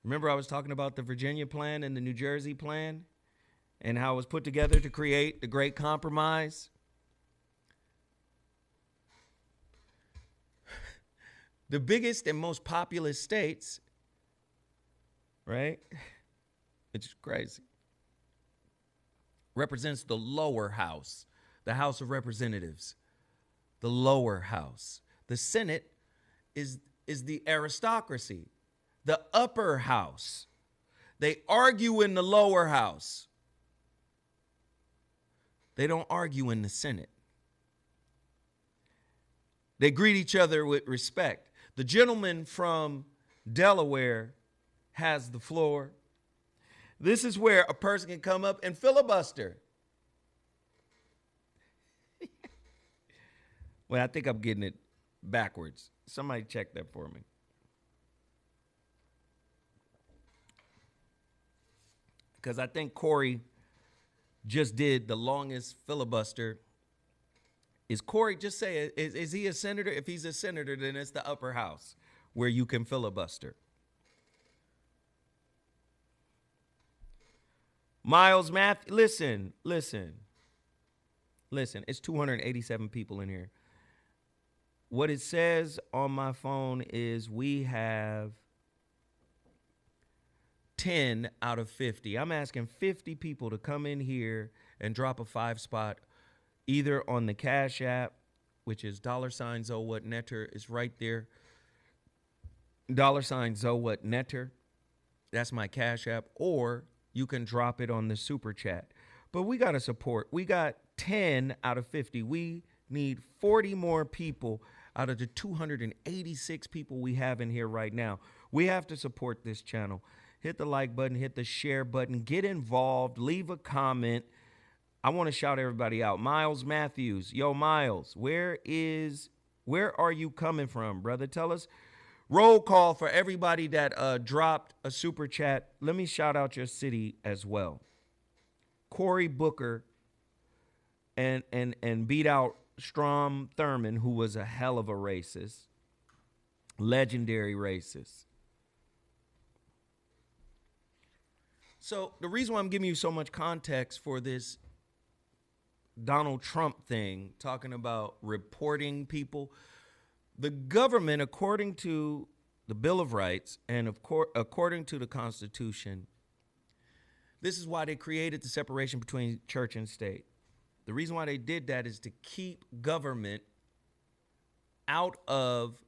A: Remember I was talking about the Virginia plan and the New Jersey plan and how it was put together to create the Great Compromise? The biggest and most populous states, right? It's crazy. Represents the lower house, the House of Representatives, the lower house. The Senate is the aristocracy, the upper house. They argue in the lower house. They don't argue in the Senate. They greet each other with respect. The gentleman from Delaware has the floor. This is where a person can come up and filibuster. Well, I think I'm getting it backwards. Somebody check that for me. Because I think Corey just did the longest filibuster. Is Corey, just say, is he a senator? If he's a senator, then it's the upper house where you can filibuster. Miles listen. It's 287 people in here. What it says on my phone is we have 10 out of 50. I'm asking 50 people to come in here and drop a 5 spot either on the Cash App, which is $ZoWhat Netter is right there. $ZoWhat Netter. That's my Cash App. Or you can drop it on the Super Chat. But we got to support. We got 10 out of 50. We need 40 more people out of the 286 people we have in here right now. We have to support this channel. Hit the like button, hit the share button, get involved, leave a comment. I want to shout everybody out. Miles Matthews. Yo, Miles, where are you coming from, brother? Tell us. Roll call for everybody that dropped a super chat. Let me shout out your city as well. Cory Booker and beat out Strom Thurmond, who was a hell of a racist. Legendary racist. So the reason why I'm giving you so much context for this Donald Trump thing, talking about reporting people, the government, according to the Bill of Rights and according to the Constitution, this is why they created the separation between church and state. The reason why they did that is to keep government out of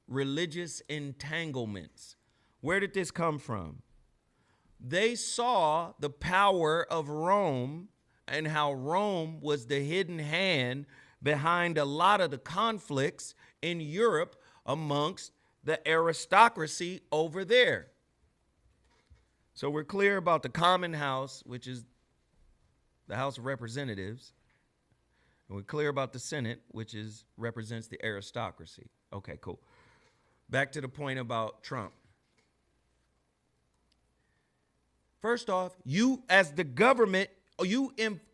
A: religious entanglements. Where did this come from? They saw the power of Rome and how Rome was the hidden hand behind a lot of the conflicts in Europe amongst the aristocracy over there. So we're clear about the common house, which is the House of Representatives. And we're clear about the Senate, which represents the aristocracy. Okay, cool. Back to the point about Trump. First off, you as the government,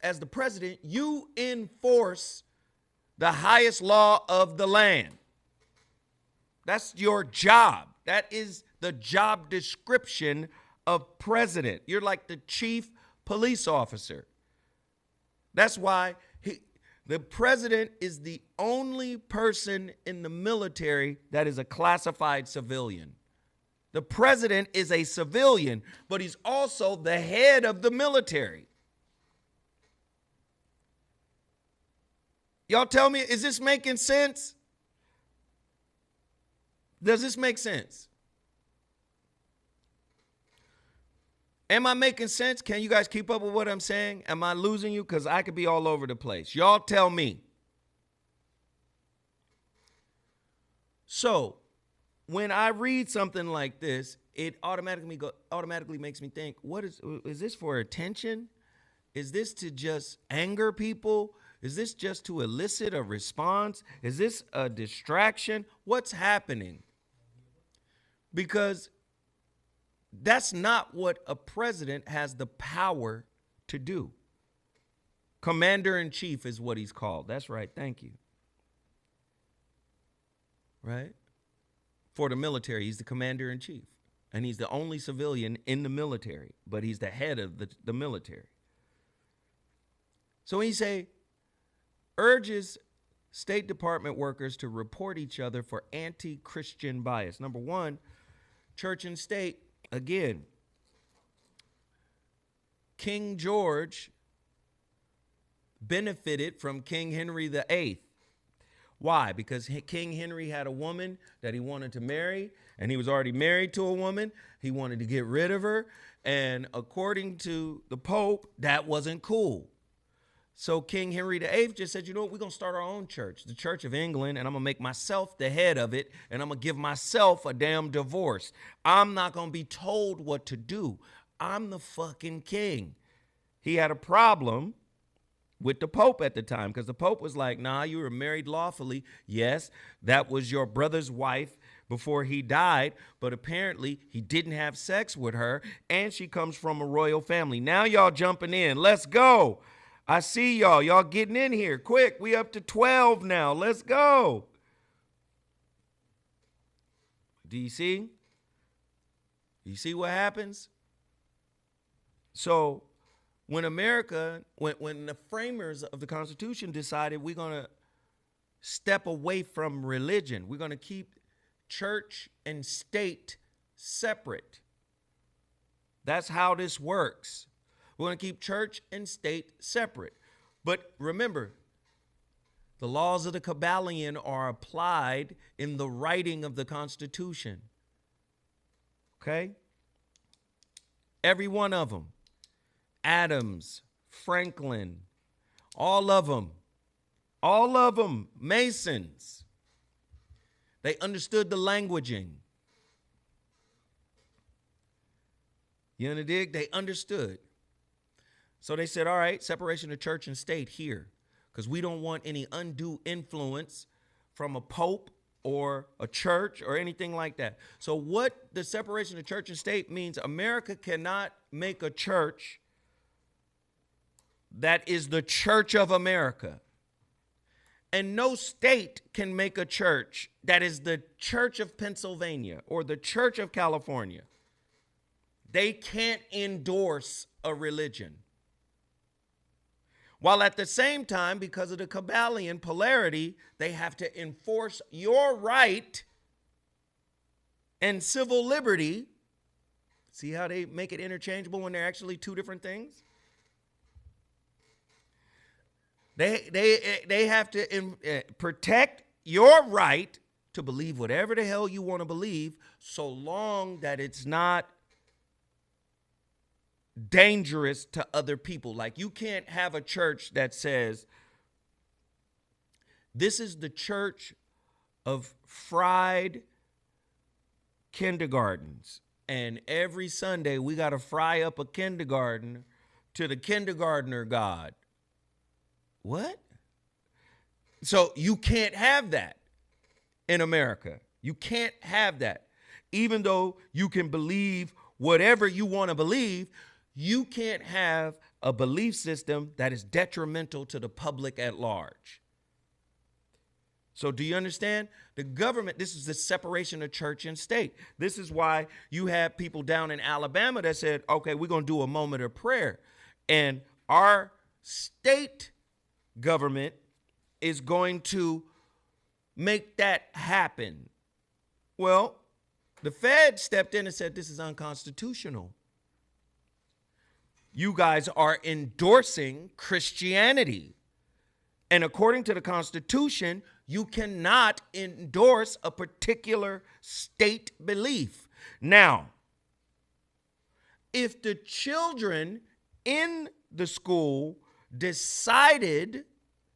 A: as the president, you enforce the highest law of the land. That's your job. That is the job description of president. You're like the chief police officer. That's why the president is the only person in the military that is a classified civilian. The president is a civilian, but he's also the head of the military. Y'all tell me, is this making sense? Does this make sense? Am I making sense? Can you guys keep up with what I'm saying? Am I losing you? Because I could be all over the place. Y'all tell me. So when I read something like this, it automatically makes me think, what is this for attention? Is this to just anger people? Is this just to elicit a response? Is this a distraction? What's happening? Because that's not what a president has the power to do. Commander-in-chief is what he's called. That's right. Thank you. Right? For the military, he's the commander-in-chief. And he's the only civilian in the military, but he's the head of the military. So when you say, urges State Department workers to report each other for anti-Christian bias. Number one, church and state, again, King George benefited from King Henry VIII. Why? Because King Henry had a woman that he wanted to marry, and he was already married to a woman. He wanted to get rid of her. And according to the Pope, that wasn't cool. So King Henry VIII just said, you know what, we're going to start our own church, the Church of England, and I'm going to make myself the head of it, and I'm going to give myself a damn divorce. I'm not going to be told what to do. I'm the fucking king. He had a problem with the Pope at the time because the Pope was like, nah, you were married lawfully. Yes, that was your brother's wife before he died, but apparently he didn't have sex with her, and she comes from a royal family. Now y'all jumping in. Let's go. I see y'all. Y'all getting in here. Quick, we up to 12 now. Let's go. Do you see? You see what happens? So when America, when the framers of the Constitution decided we're going to step away from religion, we're going to keep church and state separate. That's how this works. We're going to keep church and state separate. But remember, the laws of the Kabbalion are applied in the writing of the Constitution. Okay? Every one of them. Adams, Franklin, all of them, Masons. They understood the languaging. You know what I dig? They understood. So they said, all right, separation of church and state here, because we don't want any undue influence from a pope or a church or anything like that. So what the separation of church and state means, America cannot make a church that is the Church of America. And no state can make a church that is the Church of Pennsylvania or the Church of California. They can't endorse a religion. While at the same time, because of the Kabbalion polarity, they have to enforce your right and civil liberty. See how they make it interchangeable when they're actually two different things? They have to protect your right to believe whatever the hell you want to believe, so long that it's not dangerous to other people. Like, you can't have a church that says, this is the church of fried kindergartens, and every Sunday we got to fry up a kindergarten to the kindergartner God. What? So you can't have that in America. You can't have that. Even though you can believe whatever you want to believe, you can't have a belief system that is detrimental to the public at large. So do you understand? The government, this is the separation of church and state. This is why you have people down in Alabama that said, okay, we're going to do a moment of prayer. And our state government is going to make that happen. Well, the Fed stepped in and said, this is unconstitutional. You guys are endorsing Christianity. And according to the Constitution, you cannot endorse a particular state belief. Now, if the children in the school decided,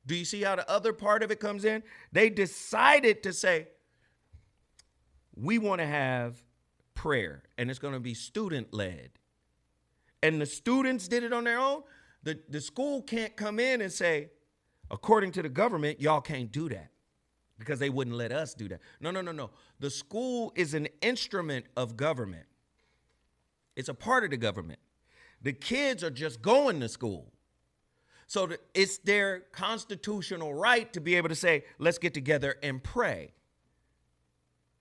A: do you see how the other part of it comes in? They decided to say, we want to have prayer, and it's going to be student-led. And the students did it on their own. The school can't come in and say, according to the government, y'all can't do that, because they wouldn't let us do that. No. The school is an instrument of government. It's a part of the government. The kids are just going to school. So it's their constitutional right to be able to say, let's get together and pray.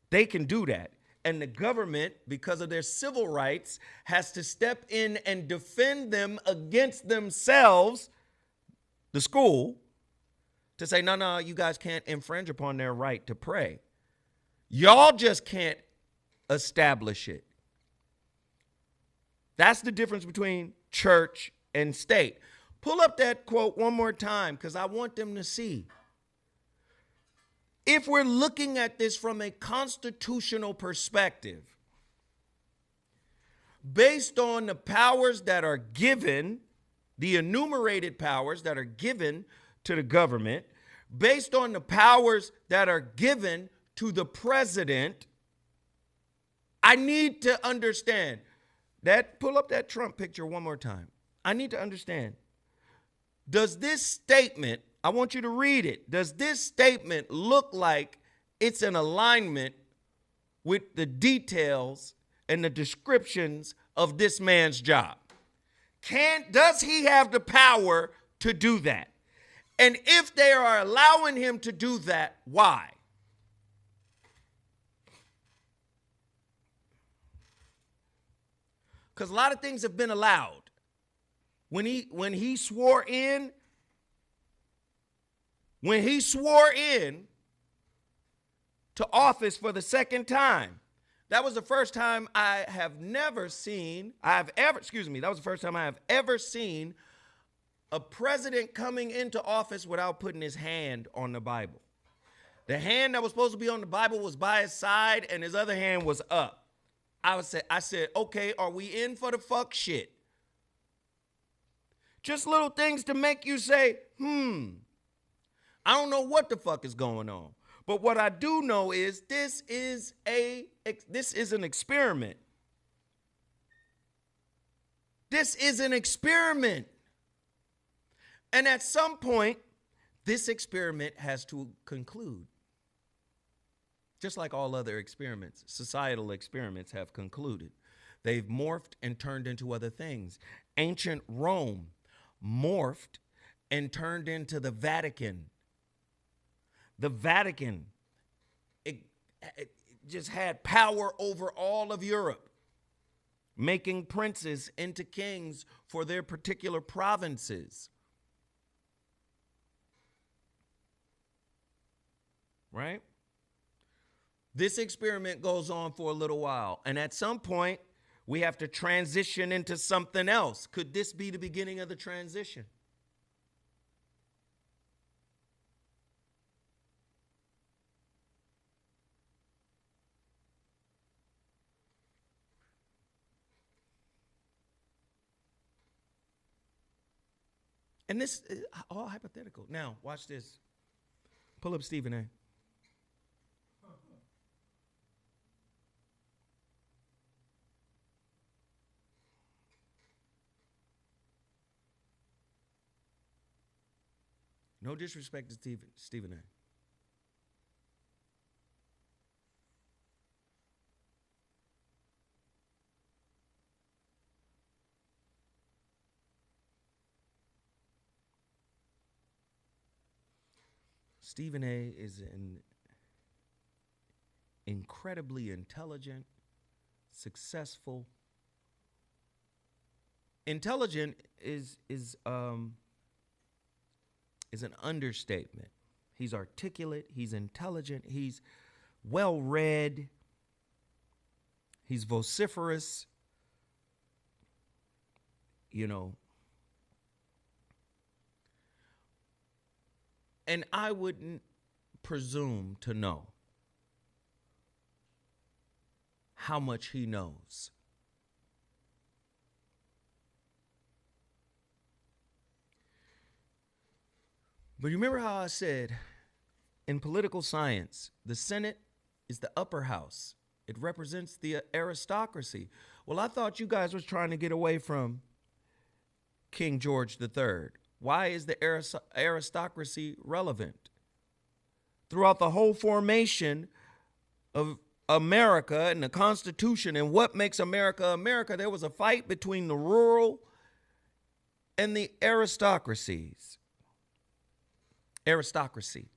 A: They can do that. And the government, because of their civil rights, has to step in and defend them against themselves, the school, to say, no, you guys can't infringe upon their right to pray. Y'all just can't establish it. That's the difference between church and state. Pull up that quote one more time, because I want them to see. If we're looking at this from a constitutional perspective, based on the powers that are given, the enumerated powers that are given to the government, based on the powers that are given to the president. I need to understand that. Pull up that Trump picture one more time. I need to understand. Does this statement, I want you to read it. Does this statement look like it's in alignment with the details and the descriptions of this man's job? Does he have the power to do that? And if they are allowing him to do that, why? Because a lot of things have been allowed. When he swore in to office for the second time, that was the first time that was the first time I have ever seen a president coming into office without putting his hand on the Bible. The hand that was supposed to be on the Bible was by his side and his other hand was up. I said, okay, are we in for the fuck shit? Just little things to make you say, I don't know what the fuck is going on. But what I do know is this is an experiment. This is an experiment. And at some point, this experiment has to conclude. Just like all other experiments, societal experiments have concluded. They've morphed and turned into other things. Ancient Rome morphed and turned into the Vatican. The Vatican, it just had power over all of Europe, making princes into kings for their particular provinces. Right? This experiment goes on for a little while, and at some point, we have to transition into something else. Could this be the beginning of the transition? And this is all hypothetical. Now, watch this. Pull up Stephen A. No disrespect to Stephen A. Stephen A. is an incredibly intelligent, successful. Intelligent is an understatement. He's articulate, he's intelligent, he's well-read, he's vociferous, And I wouldn't presume to know how much he knows. But you remember how I said in political science, the Senate is the upper house. It represents the aristocracy. Well, I thought you guys was trying to get away from King George III. Why is the aristocracy relevant? Throughout the whole formation of America and the Constitution and what makes America America, there was a fight between the rural and the aristocracies. Aristocracy.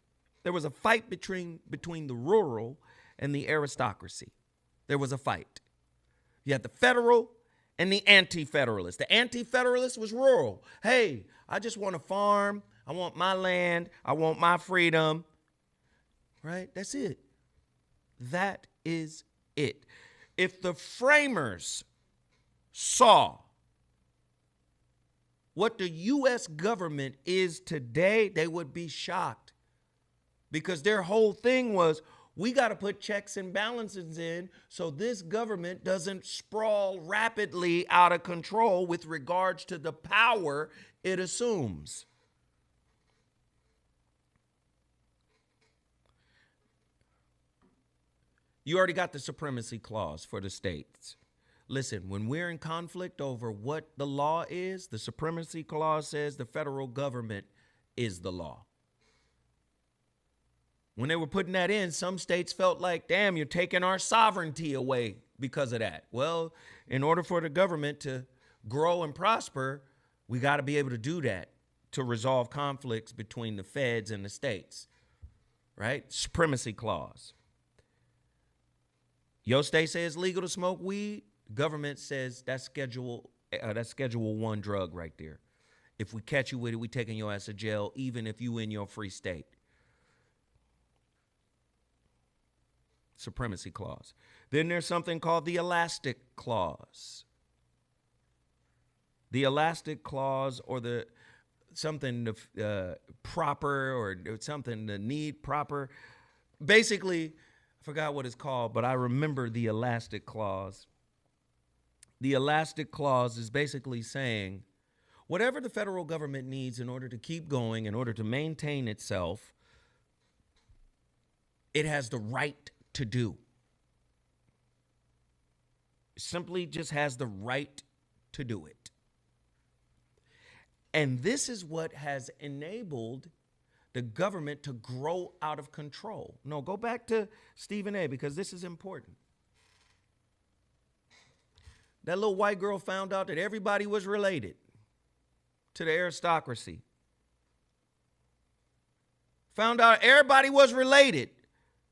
A: There was a fight between the rural and the aristocracy. There was a fight. You had the federal and the anti-federalist. The anti-federalist was rural. Hey, I just want to farm. I want my land. I want my freedom. Right? That's it. That is it. If the framers saw what the U.S. government is today, they would be shocked. Because their whole thing was, We got to put checks and balances in so this government doesn't sprawl rapidly out of control with regards to the power it assumes. You already got the supremacy clause for the states. Listen, when we're in conflict over what the law is, the supremacy clause says the federal government is the law. When they were putting that in, some states felt like, damn, you're taking our sovereignty away because of that. Well, in order for the government to grow and prosper, we got to be able to do that to resolve conflicts between the feds and the states, right? Supremacy clause. Your state says it's legal to smoke weed. Government says that's Schedule 1 drug right there. If we catch you with it, we taking your ass to jail, even if you in your free state. Supremacy clause. Then there's something called the elastic clause. The elastic clause, or the something proper, or something the need proper. Basically, I forgot what it's called, but I remember the elastic clause. The elastic clause is basically saying whatever the federal government needs in order to keep going, in order to maintain itself, it has the right to do. It simply just has the right to do it. And this is what has enabled the government to grow out of control. No, go back to Stephen A., because this is important. That little white girl found out that everybody was related to the aristocracy. Found out everybody was related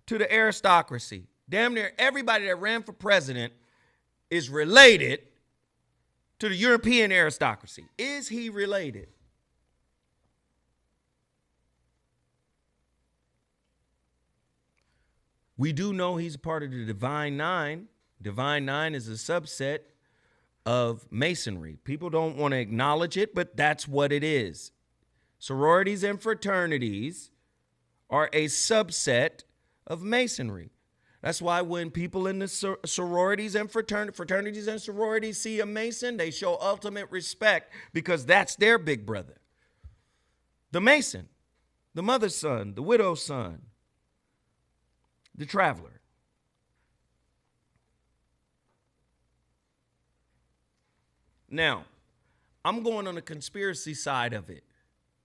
A: to the aristocracy. Damn near everybody that ran for president is related to the European aristocracy. Is he related? We do know he's a part of the Divine Nine. Divine Nine is a subset of Masonry. People don't want to acknowledge it, but that's what it is. Sororities and fraternities are a subset of Masonry. That's why when people in the sororities and fraternities and sororities see a Mason, they show ultimate respect, because that's their big brother. The Mason, the mother's son, the widow's son, the traveler. Now, I'm going on the conspiracy side of it.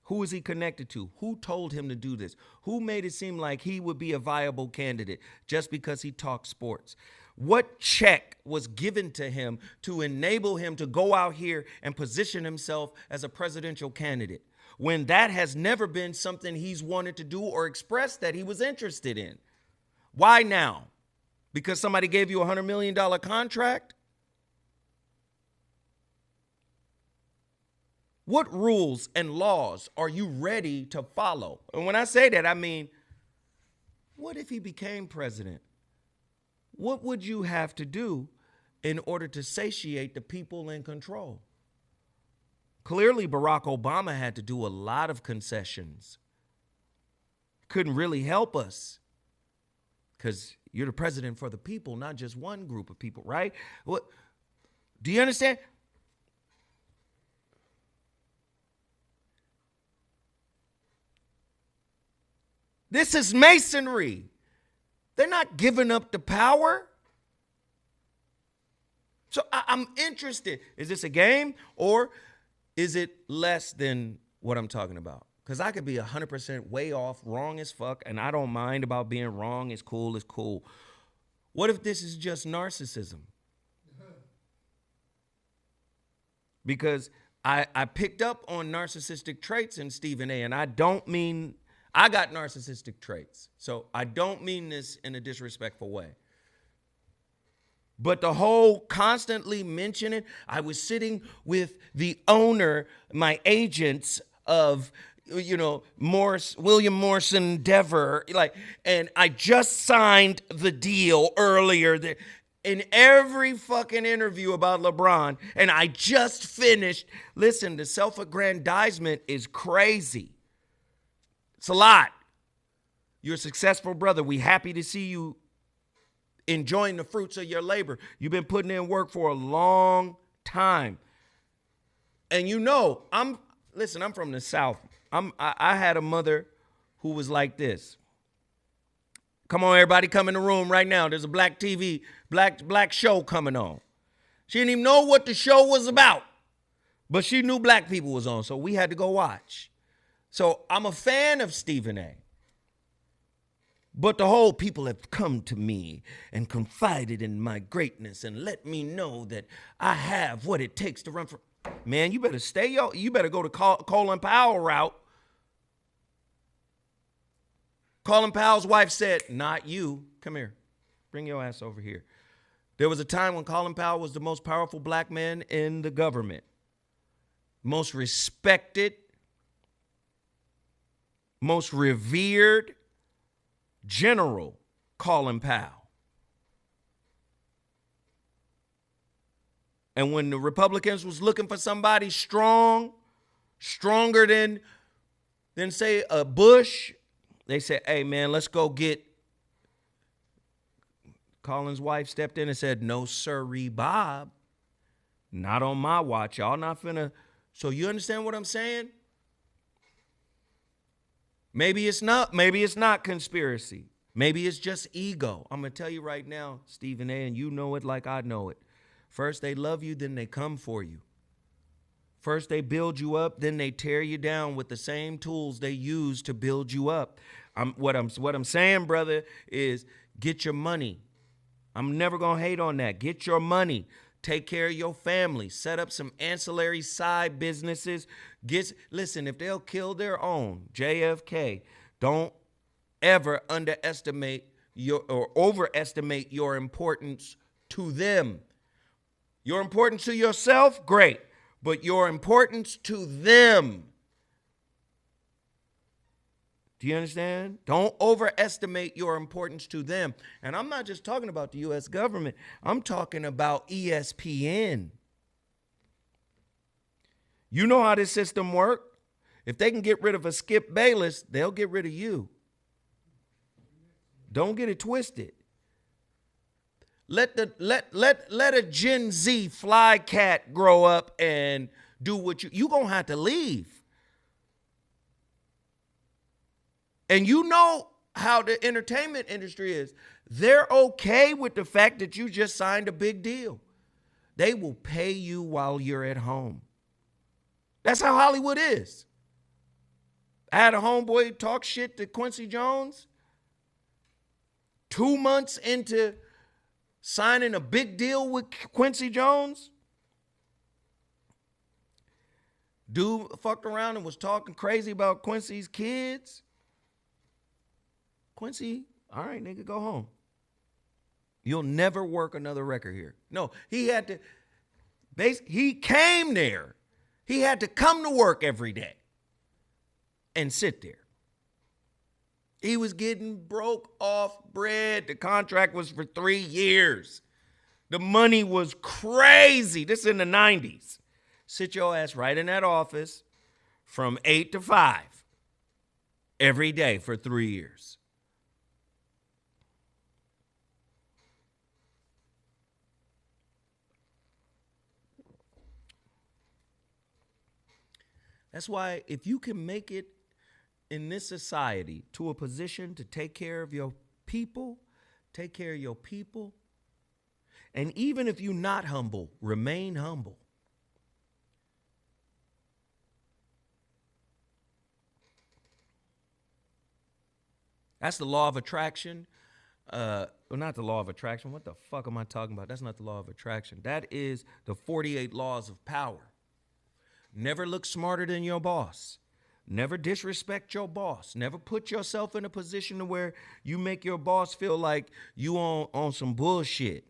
A: Who is he connected to? Who told him to do this? Who made it seem like he would be a viable candidate just because he talks sports? What check was given to him to enable him to go out here and position himself as a presidential candidate, when that has never been something he's wanted to do or expressed that he was interested in? Why now? Because somebody gave you a $100 million contract? What rules and laws are you ready to follow? And when I say that, I mean, what if he became president? What would you have to do in order to satiate the people in control? Clearly, Barack Obama had to do a lot of concessions. Couldn't really help us, because you're the president for the people, not just one group of people, right? What? Do you understand? This is Masonry. They're not giving up the power. So I'm interested. Is this a game, or is it less than what I'm talking about? Because I could be 100% way off, wrong as fuck, and I don't mind about being wrong. It's cool, it's cool. What if this is just narcissism? Because I picked up on narcissistic traits in Stephen A., and I don't mean... I got narcissistic traits, so I don't mean this in a disrespectful way. But the whole constantly mentioning, I was sitting with the owner, my agents of, William Morrison Endeavor, and I just signed the deal earlier. In every fucking interview about LeBron, and I just finished. Listen, the self-aggrandizement is crazy. It's a lot. You're a successful brother. We happy to see you enjoying the fruits of your labor. You've been putting in work for a long time. And you know, I'm from the South. I had a mother who was like this. Come on, everybody, come in the room right now. There's a black TV, black show coming on. She didn't even know what the show was about, but she knew black people was on, so we had to go watch. So I'm a fan of Stephen A. But the whole people have come to me and confided in my greatness and let me know that I have what it takes to run for. Man, you better you better go to Colin Powell route. Colin Powell's wife said, not you. Come here. Bring your ass over here. There was a time when Colin Powell was the most powerful black man in the government. Most respected, most revered General Colin Powell. And when the Republicans was looking for somebody stronger than say a Bush, they said, hey, man, let's go get. Colin's wife stepped in and said, no, sirree, Bob. Not on my watch. Y'all not finna. So you understand what I'm saying? Maybe it's not conspiracy. Maybe it's just ego. I'm going to tell you right now, Stephen A., and you know it like I know it. First they love you, then they come for you. First they build you up, then they tear you down with the same tools they use to build you up. What I'm saying, brother, is get your money. I'm never going to hate on that. Get your money. Take care of your family. Set up some ancillary side businesses. Listen, if they'll kill their own, JFK, don't ever underestimate or overestimate your importance to them. Your importance to yourself, great, but your importance to them. Do you understand? Don't overestimate your importance to them. And I'm not just talking about the U.S. government. I'm talking about ESPN. You know how this system works. If they can get rid of a Skip Bayless, they'll get rid of you. Don't get it twisted. Let a Gen Z fly cat grow up and do what you're going to have to leave. And you know how the entertainment industry is. They're okay with the fact that you just signed a big deal. They will pay you while you're at home. That's how Hollywood is. I had a homeboy talk shit to Quincy Jones. 2 months into signing a big deal with Quincy Jones, dude fucked around and was talking crazy about Quincy's kids. Quincy, all right, nigga, go home. You'll never work another record here. No, he came there. He had to come to work every day and sit there. He was getting broke off bread. The contract was for 3 years. The money was crazy. This is in the 90s. Sit your ass right in that office from 8 to 5 every day for 3 years. That's why if you can make it in this society to a position to take care of your people, take care of your people. And even if you're not humble, remain humble. That's the law of attraction. Well, not the law of attraction. What the fuck am I talking about? That's not the law of attraction. That is the 48 laws of power. Never look smarter than your boss. Never disrespect your boss. Never put yourself in a position where you make your boss feel like you on some bullshit.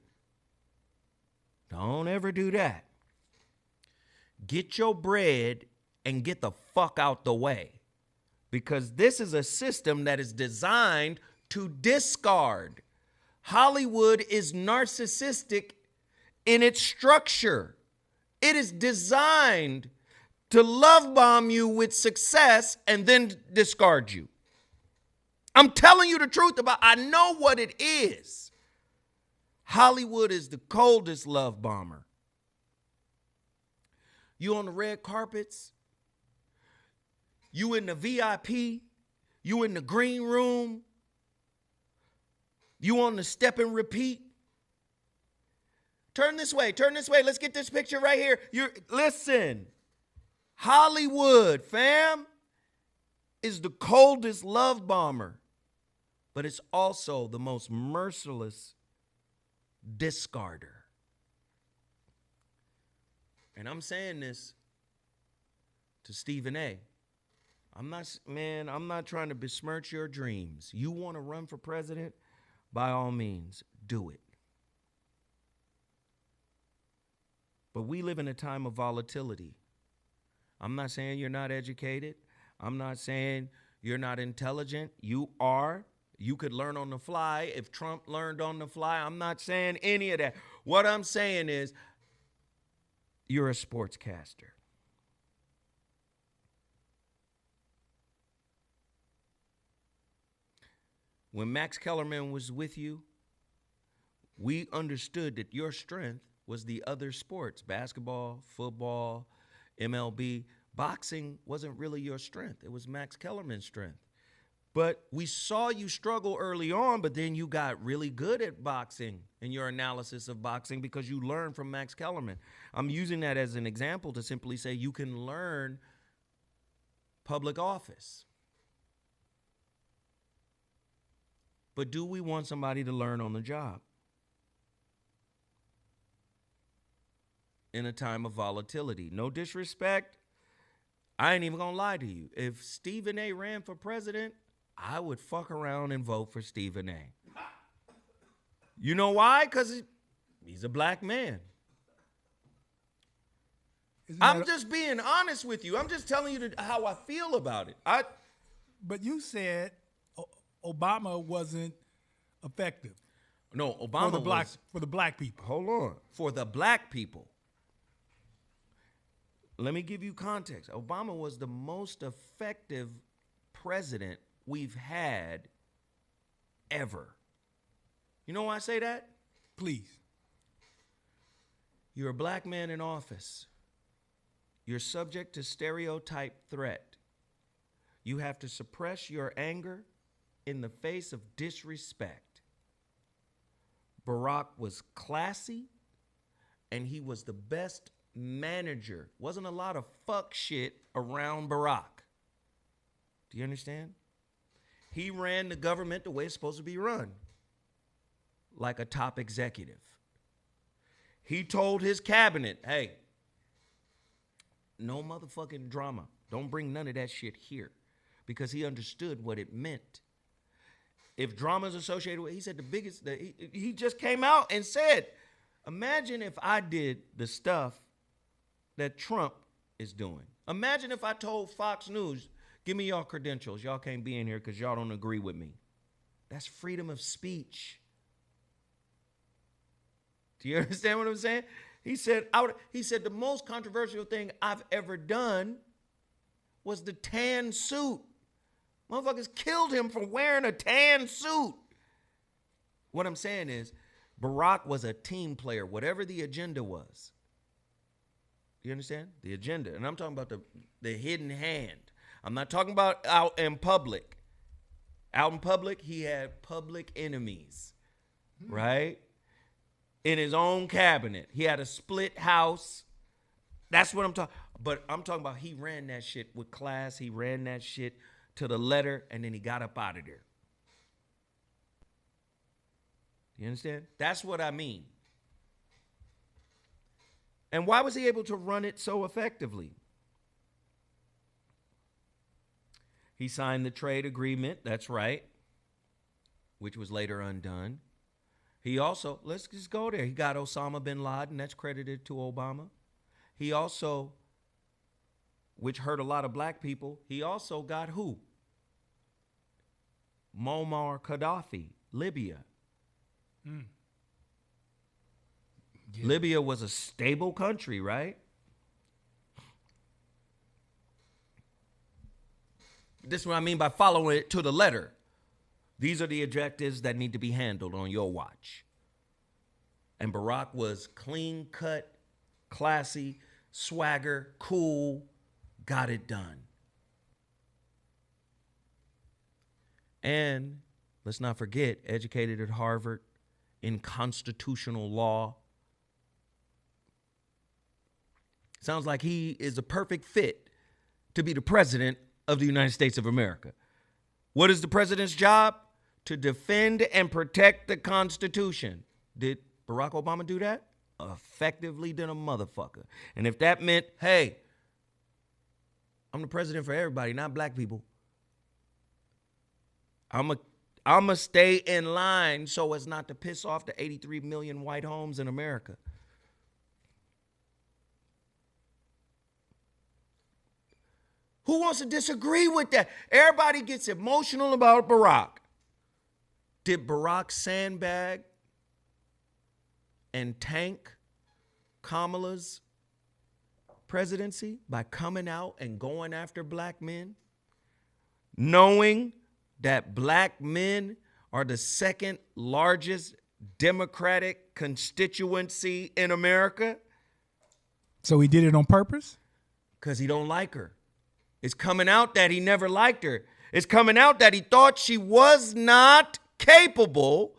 A: Don't ever do that. Get your bread and get the fuck out the way. Because this is a system that is designed to discard. Hollywood is narcissistic in its structure. It is designed to love bomb you with success and then discard you. I'm telling you the truth about, I know what it is. Hollywood is the coldest love bomber. You on the red carpets, you in the VIP, you in the green room, you on the step and repeat. Turn this way, let's get this picture right here. Listen, Hollywood, fam, is the coldest love bomber, but it's also the most merciless discarder. And I'm saying this to Stephen A. I'm not trying to besmirch your dreams. You want to run for president? By all means, do it. But we live in a time of volatility. I'm not saying you're not educated. I'm not saying you're not intelligent. You are. You could learn on the fly. If Trump learned on the fly, I'm not saying any of that. What I'm saying is, you're a sportscaster. When Max Kellerman was with you, we understood that your strength was the other sports, basketball, football, MLB. Boxing wasn't really your strength. It was Max Kellerman's strength. But we saw you struggle early on, but then you got really good at boxing and your analysis of boxing because you learned from Max Kellerman. I'm using that as an example to simply say you can learn public office. But do we want somebody to learn on the job? In a time of volatility. No disrespect. I ain't even gonna lie to you. If Stephen A. ran for president, I would fuck around and vote for Stephen A. You know why? Because he's a black man. I'm just being honest with you. I'm just telling you how I feel about it.
C: But you said Obama wasn't effective.
A: No, Obama
C: for the black people.
A: Hold on. For the black people. Let me give you context. Obama was the most effective president we've had ever. You know why I say that?
C: Please.
A: You're a black man in office. You're subject to stereotype threat. You have to suppress your anger in the face of disrespect. Barack was classy, and he was the best manager. Wasn't a lot of fuck shit around Barack. Do you understand? He ran the government the way it's supposed to be run, like a top executive. He told his cabinet, hey, no motherfucking drama. Don't bring none of that shit here, because he understood what it meant. If drama is associated with, he said he just came out and said, imagine if I did the stuff that Trump is doing. Imagine if I told Fox News, give me y'all credentials. Y'all can't be in here because y'all don't agree with me. That's freedom of speech. Do you understand what I'm saying? He said the most controversial thing I've ever done was the tan suit. Motherfuckers killed him for wearing a tan suit. What I'm saying is, Barack was a team player, whatever the agenda was. You understand? The agenda. And I'm talking about the hidden hand. I'm not talking about out in public. Out in public, he had public enemies, right? In his own cabinet. He had a split house. That's what I'm talking. But I'm talking about he ran that shit with class. He ran that shit to the letter, and then he got up out of there. You understand? That's what I mean. And why was he able to run it so effectively? He signed the trade agreement, that's right, which was later undone. He also, let's just go there. He got Osama bin Laden, that's credited to Obama. He also, which hurt a lot of black people, he also got who? Muammar Gaddafi, Libya. Yeah. Libya was a stable country, right? This is what I mean by following it to the letter. These are the objectives that need to be handled on your watch. And Barack was clean cut, classy, swagger, cool, got it done. And let's not forget, educated at Harvard in constitutional law. Sounds like he is a perfect fit to be the president of the United States of America. What is the president's job? To defend and protect the Constitution. Did Barack Obama do that? Effectively than a motherfucker. And if that meant, hey, I'm the president for everybody, not black people. I'm a stay in line so as not to piss off the 83 million white homes in America. Who wants to disagree with that? Everybody gets emotional about Barack. Did Barack sandbag and tank Kamala's presidency by coming out and going after black men, knowing that black men are the second largest Democratic constituency in America?
C: So he did it on purpose?
A: Because he don't like her. It's coming out that he never liked her. It's coming out that he thought she was not capable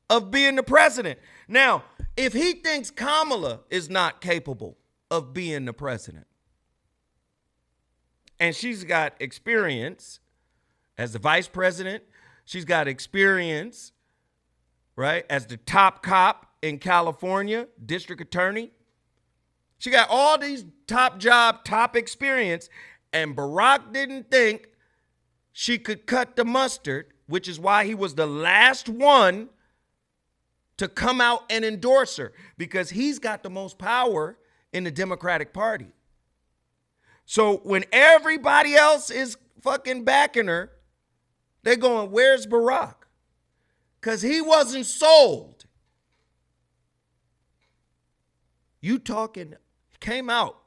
A: of being the president. Now, if he thinks Kamala is not capable of being the president, and she's got experience as the vice president, she's got experience, right, as the top cop in California, district attorney. She got all these top job, top experience, and Barack didn't think she could cut the mustard, which is why he was the last one to come out and endorse her, because he's got the most power in the Democratic Party. So when everybody else is fucking backing her, they're going, where's Barack? Because he wasn't sold. You talking, came out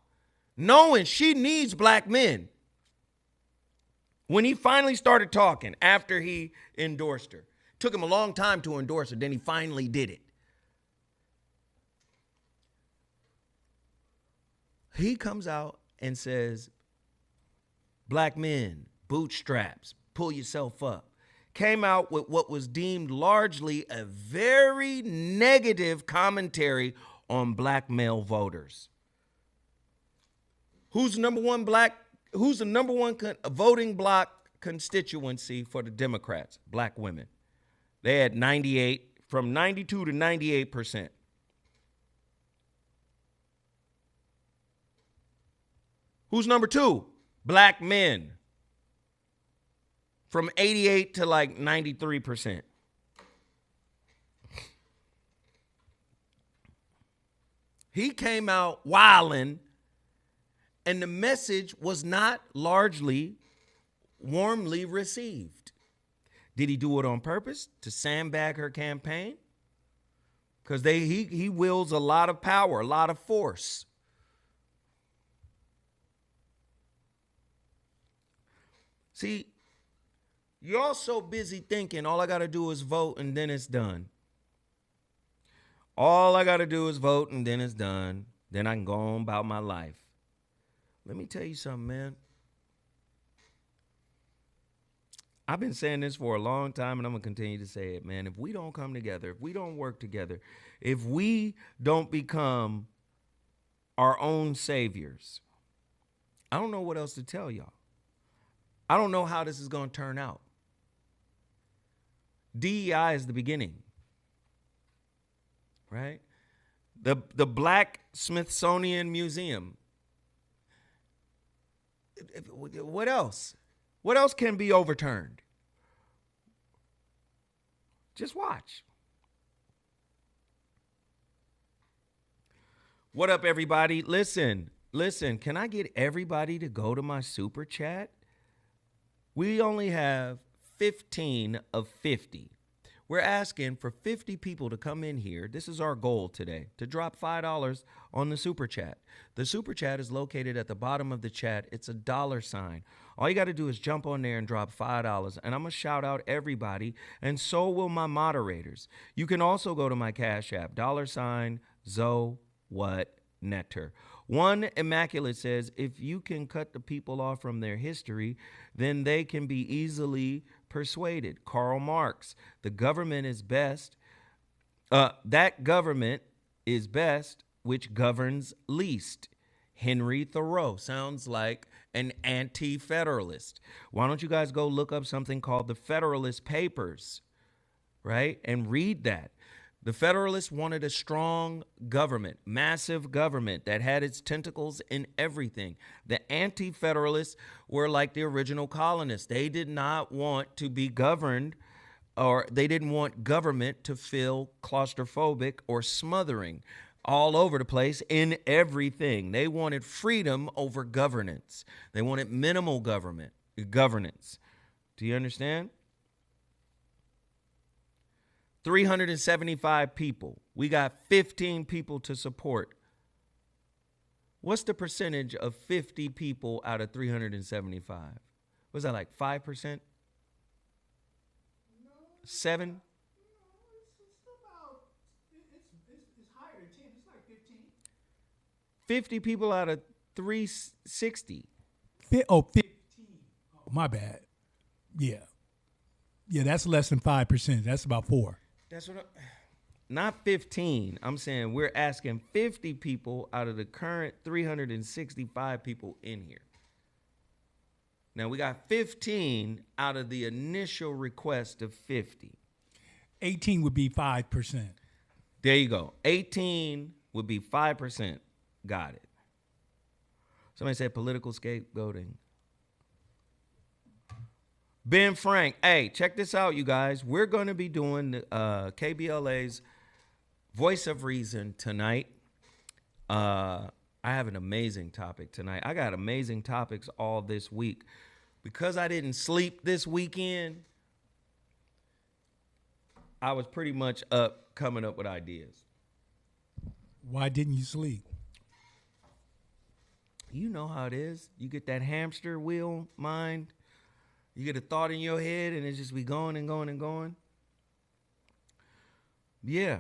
A: knowing she needs black men. When he finally started talking after he endorsed her, took him a long time to endorse her, then he finally did it. He comes out and says, black men, bootstraps, pull yourself up. Came out with what was deemed largely a very negative commentary on black male voters. Who's the number one voting bloc constituency for the Democrats? Black women. They had 98, from 92 to 98%. Who's number two? Black men. From 88 to like 93%. He came out wilding, and the message was not largely warmly received. Did he do it on purpose to sandbag her campaign? Because he wields a lot of power, a lot of force. See, you're all so busy thinking all I got to do is vote and then it's done. All I got to do is vote and then it's done. Then I can go on about my life. Let me tell you something, man. I've been saying this for a long time, and I'm going to continue to say it, man. If we don't come together, if we don't work together, if we don't become our own saviors, I don't know what else to tell y'all. I don't know how this is going to turn out. DEI is the beginning, right? The Black Smithsonian Museum. What else? What else can be overturned? Just watch. What up, everybody? Listen. Can I get everybody to go to my super chat? We only have 15 of 50. We're asking for 50 people to come in here. This is our goal today, to drop $5 on the Super Chat. The Super Chat is located at the bottom of the chat. It's a $sign. All you got to do is jump on there and drop $5, and I'm going to shout out everybody, and so will my moderators. You can also go to my Cash App, $ZoWhat Netter. One Immaculate says, if you can cut the people off from their history, then they can be easily persuaded. Karl Marx, the government is best. That government is best which governs least. Henry Thoreau sounds like an anti-federalist. Why don't you guys go look up something called the Federalist Papers, right? And read that. The Federalists wanted a strong government, massive government that had its tentacles in everything. The Anti-Federalists were like the original colonists. They did not want to be governed, or they didn't want government to feel claustrophobic or smothering all over the place in everything. They wanted freedom over governance. They wanted minimal governance. Do you understand? 375 people. We got 15 people to support. What's the percentage of 50 people out of 375? Was that like 5%? 7?
C: It's higher than 10. It's like 15.
A: 50 people out of 360.
C: 15. Oh, my bad. Yeah. Yeah, that's less than 5%. That's about 4.
A: That's what not 15. I'm saying we're asking 50 people out of the current 365 people in here. Now we got 15 out of the initial request of 50.
C: 18 would be 5%.
A: There you go. 18 would be 5%. Got it. Somebody said political scapegoating. Ben Frank, hey, check this out, you guys. We're going to be doing KBLA's Voice of Reason tonight. I have an amazing topic tonight. I got amazing topics all this week. Because I didn't sleep this weekend, I was pretty much up coming up with ideas.
C: Why didn't you sleep?
A: You know how it is. You get that hamster wheel mind. You get a thought in your head and it just be going and going and going. Yeah.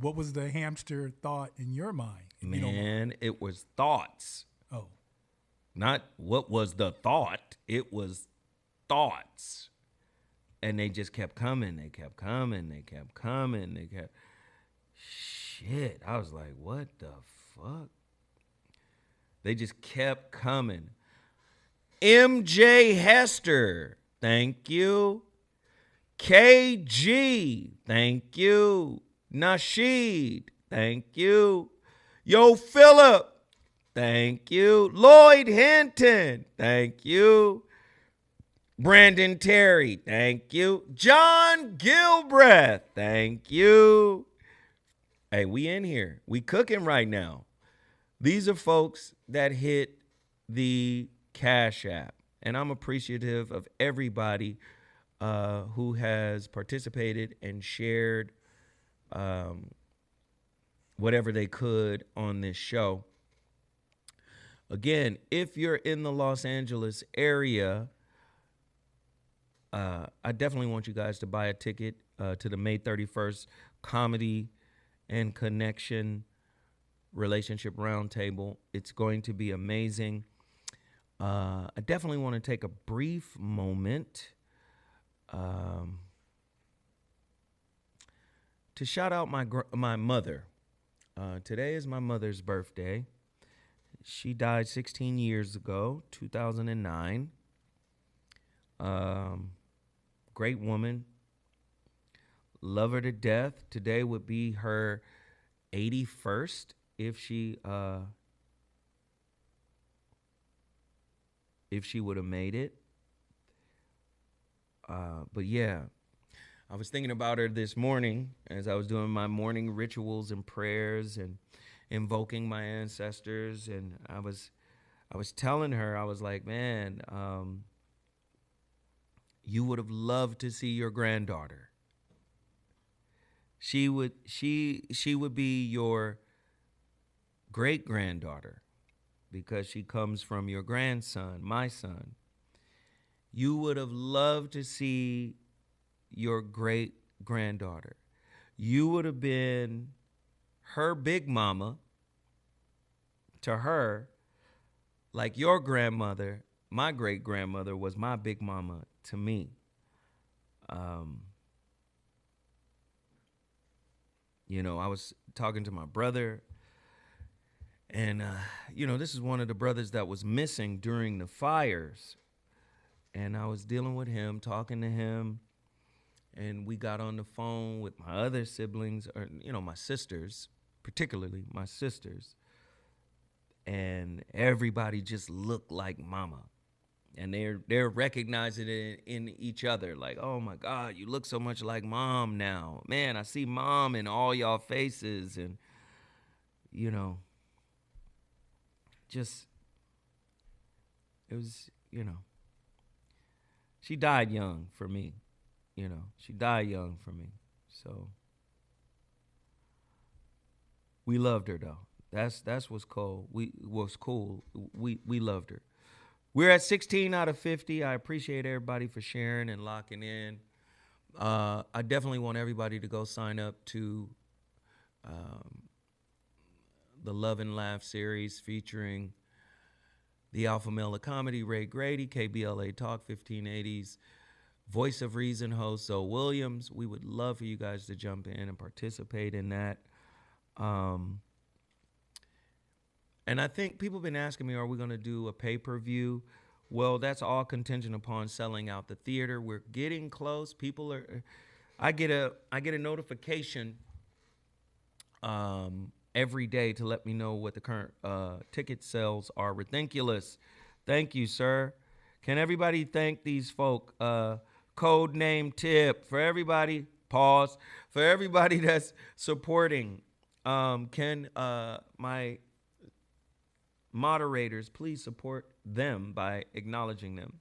C: What was the hamster thought in your mind?
A: Man, it was thoughts.
C: Oh.
A: Not what was the thought. It was thoughts. And they just kept coming. They kept coming. They kept coming. They kept. Shit. I was like, what the fuck? They just kept coming. MJ Hester, thank you. KG, thank you. Nasheed, thank you. Yo, Phillip, thank you. Lloyd Hinton, thank you. Brandon Terry, thank you. John Gilbreth, thank you. Hey, we in here. We cooking right now. These are folks that hit the Cash App, and I'm appreciative of everybody who has participated and shared whatever they could on this show. Again, if you're in the Los Angeles area, I definitely want you guys to buy a ticket to the May 31st Comedy and Connection Relationship Roundtable. It's going to be amazing. I definitely want to take a brief moment to shout out my mother. Today is my mother's birthday. She died 16 years ago, 2009. Great woman. Love her to death. Today would be her 81st if she would have made it. But yeah, I was thinking about her this morning as I was doing my morning rituals and prayers and invoking my ancestors. And I was telling her, I was like, man, you would have loved to see your granddaughter. She would be your great-granddaughter because she comes from your grandson, my son. You would have loved to see your great-granddaughter. You would have been her big mama to her, like your grandmother, my great-grandmother, was my big mama to me. You know, I was talking to my brother, and, you know, this is one of the brothers that was missing during the fires. And I was dealing with him, talking to him, and we got on the phone with my other siblings, or, you know, my sisters, particularly my sisters. And everybody just looked like mama. And they're recognizing it in each other. Like, oh my God, you look so much like mom now. Man, I see mom in all y'all faces. And, you know, just, it was, you know, she died young for me. You know, she died young for me. So we loved her though. That's what's cool. We loved her. We're at 16 out of 50. I appreciate everybody for sharing and locking in. I definitely want everybody to go sign up to the Love and Laugh series featuring the Alpha Male of Comedy, Ray Grady, KBLA Talk 1580s, Voice of Reason host, Zoe Williams. We would love for you guys to jump in and participate in that. And I think people have been asking me, are we going to do a pay-per-view? Well, that's all contingent upon selling out the theater. We're getting close. People are. I get a notification every day to let me know what the current ticket sales are. Ridiculous. Thank you, sir. Can everybody thank these folk? Code name tip for everybody. Pause for everybody that's supporting. Can my moderators please support them by acknowledging them?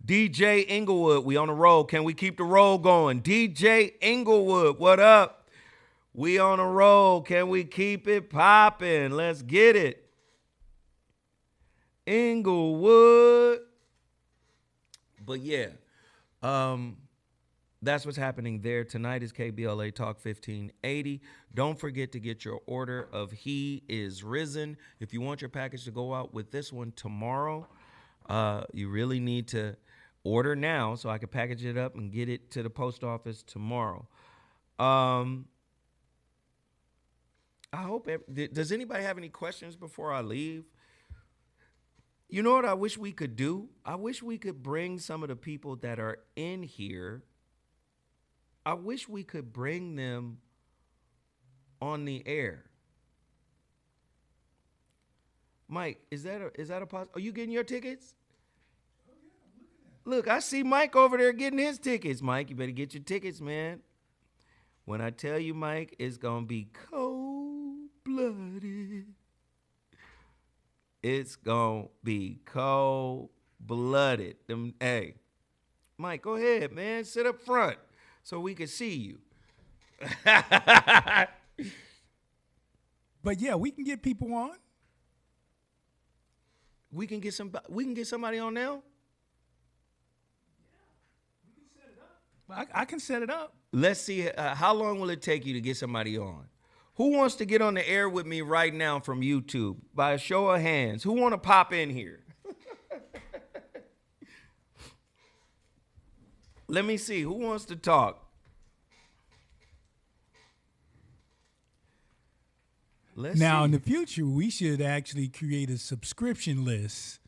A: DJ Inglewood, we on a roll. Can we keep the roll going? DJ Inglewood, what up? We on a roll. Can we keep it popping? Let's get it. Inglewood. But yeah, that's what's happening there. Tonight is KBLA Talk 1580. Don't forget to get your order of He Is Risen. If you want your package to go out with this one tomorrow, you really need to order now so I can package it up and get it to the post office tomorrow. I hope, does anybody have any questions before I leave? You know what I wish we could do? I wish we could bring some of the people that are in here. I wish we could bring them on the air. Mike, is that a possibility? Are you getting your tickets? Oh, yeah, I'm looking at it. Look, I see Mike over there getting his tickets. Mike, you better get your tickets, man. When I tell you, Mike, it's going to be cold-blooded. It's going to be cold-blooded. Hey, Mike, go ahead, man. Sit up front so we can see you.
C: But yeah, we can get people on.
A: We can get somebody on now.
C: Yeah, we can set it up. I can set it up.
A: Let's see. How long will it take you to get somebody on? Who wants to get on the air with me right now from YouTube? By a show of hands, who want to pop in here? Let me see. Who wants to talk?
C: In the future, we should actually create a subscription list.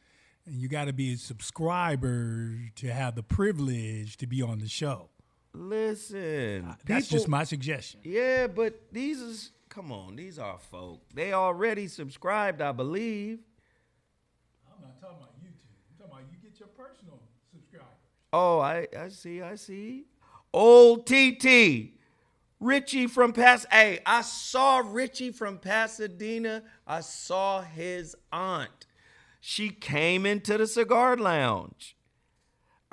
C: And you got to be a subscriber to have the privilege to be on the show.
A: Listen.
C: That's just my suggestion.
A: Yeah, but come on, these are folk. They already subscribed, I believe.
C: I'm not talking about YouTube. I'm talking about you get your personal subscribers.
A: Oh, I see. Old TT. Richie from Hey, I saw Richie from Pasadena. I saw his aunt. She came into the cigar lounge.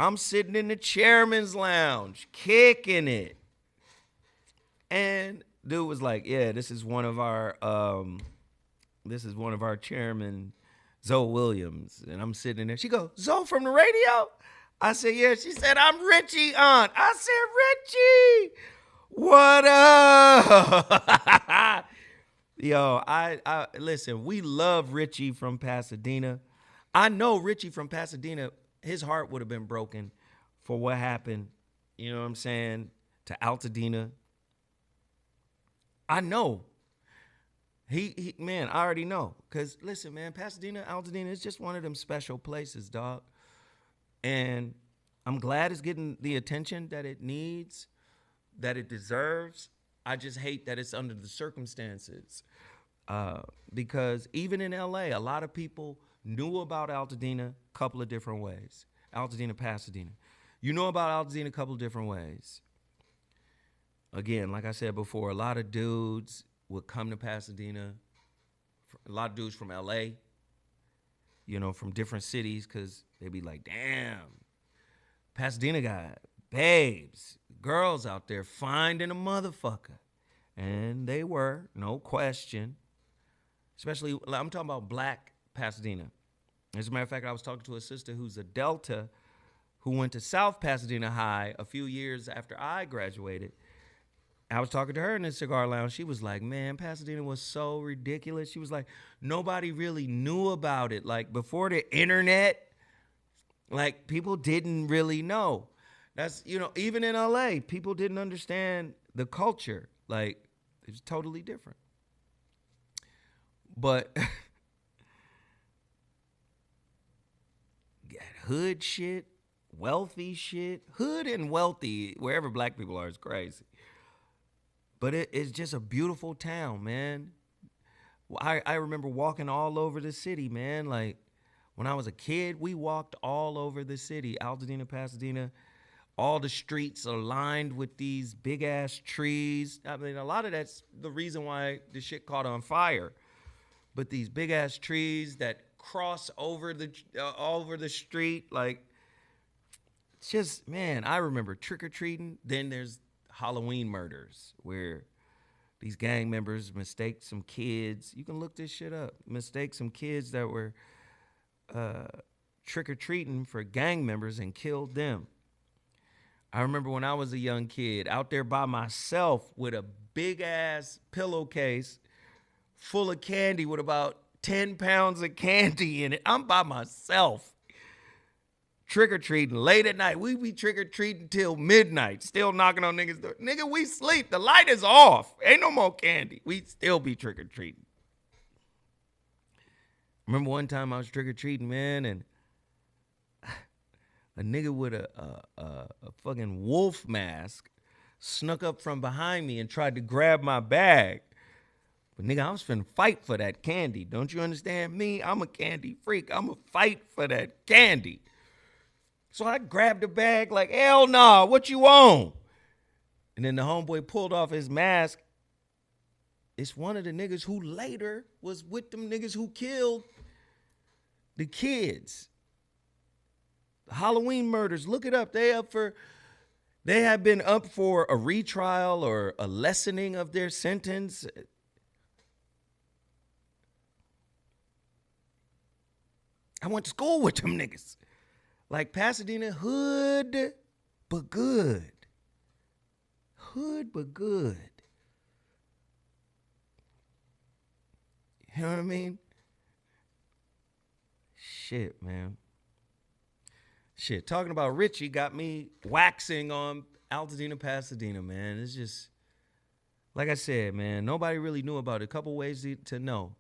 A: I'm sitting in the chairman's lounge, kicking it. And dude was like, yeah, this is one of our chairman, Zoe Williams. And I'm sitting in there. She goes, Zoe from the radio? I said, yeah. She said, I'm Richie, aunt. I said, Richie, what up? Yo, I listen, we love Richie from Pasadena. I know Richie from Pasadena, his heart would have been broken for what happened, you know what I'm saying, to Altadena. I know. He man, I already know. Because, listen, man, Pasadena, Altadena is just one of them special places, dog. And I'm glad it's getting the attention that it needs, that it deserves. I just hate that it's under the circumstances. Because even in LA, a lot of people knew about Altadena a couple of different ways. Altadena, Pasadena. You know about Altadena a couple of different ways. Again, like I said before, a lot of dudes would come to Pasadena. A lot of dudes from LA, you know, from different cities, because they'd be like, damn, Pasadena got babes, girls out there finding a motherfucker. And they were, no question. Especially, I'm talking about black Pasadena. As a matter of fact, I was talking to a sister who's a Delta who went to South Pasadena High a few years after I graduated. I was talking to her in the cigar lounge. She was like, man, Pasadena was so ridiculous. She was like, nobody really knew about it. Like, before the internet, like, people didn't really know. That's, you know, even in LA, people didn't understand the culture. Like, it's totally different. But hood shit, wealthy shit, hood and wealthy, wherever black people are, is crazy. But it's just a beautiful town, man. I remember walking all over the city, man. Like, when I was a kid, we walked all over the city, Altadena, Pasadena. All the streets are lined with these big-ass trees. I mean, a lot of that's the reason why the shit caught on fire. But these big-ass trees that cross over the street, like, it's just, man, I remember trick-or-treating. Then there's Halloween murders, where these gang members mistake some kids. You can look this shit up. Mistake some kids that were trick-or-treating for gang members and killed them. I remember when I was a young kid out there by myself with a big-ass pillowcase full of candy with about 10 pounds of candy in it. I'm by myself. Trick-or-treating late at night. We be trick-or-treating till midnight, still knocking on niggas' door. Nigga, we sleep. The light is off. Ain't no more candy. We still be trick-or-treating. Remember one time I was trick-or-treating, man, and a nigga with a fucking wolf mask snuck up from behind me and tried to grab my bag. But nigga, I was finna fight for that candy. Don't you understand me? I'm a candy freak. I'm a fight for that candy. So I grabbed the bag like, hell nah, what you on? And then the homeboy pulled off his mask. It's one of the niggas who later was with them niggas who killed the kids. Halloween murders, look it up. They have been up for a retrial or a lessening of their sentence. I went to school with them niggas. Like, Pasadena, hood, but good. Hood, but good. You know what I mean? Shit, man. Shit, talking about Richie got me waxing on Altadena, Pasadena, man. It's just, like I said, man, nobody really knew about it. A couple ways to know.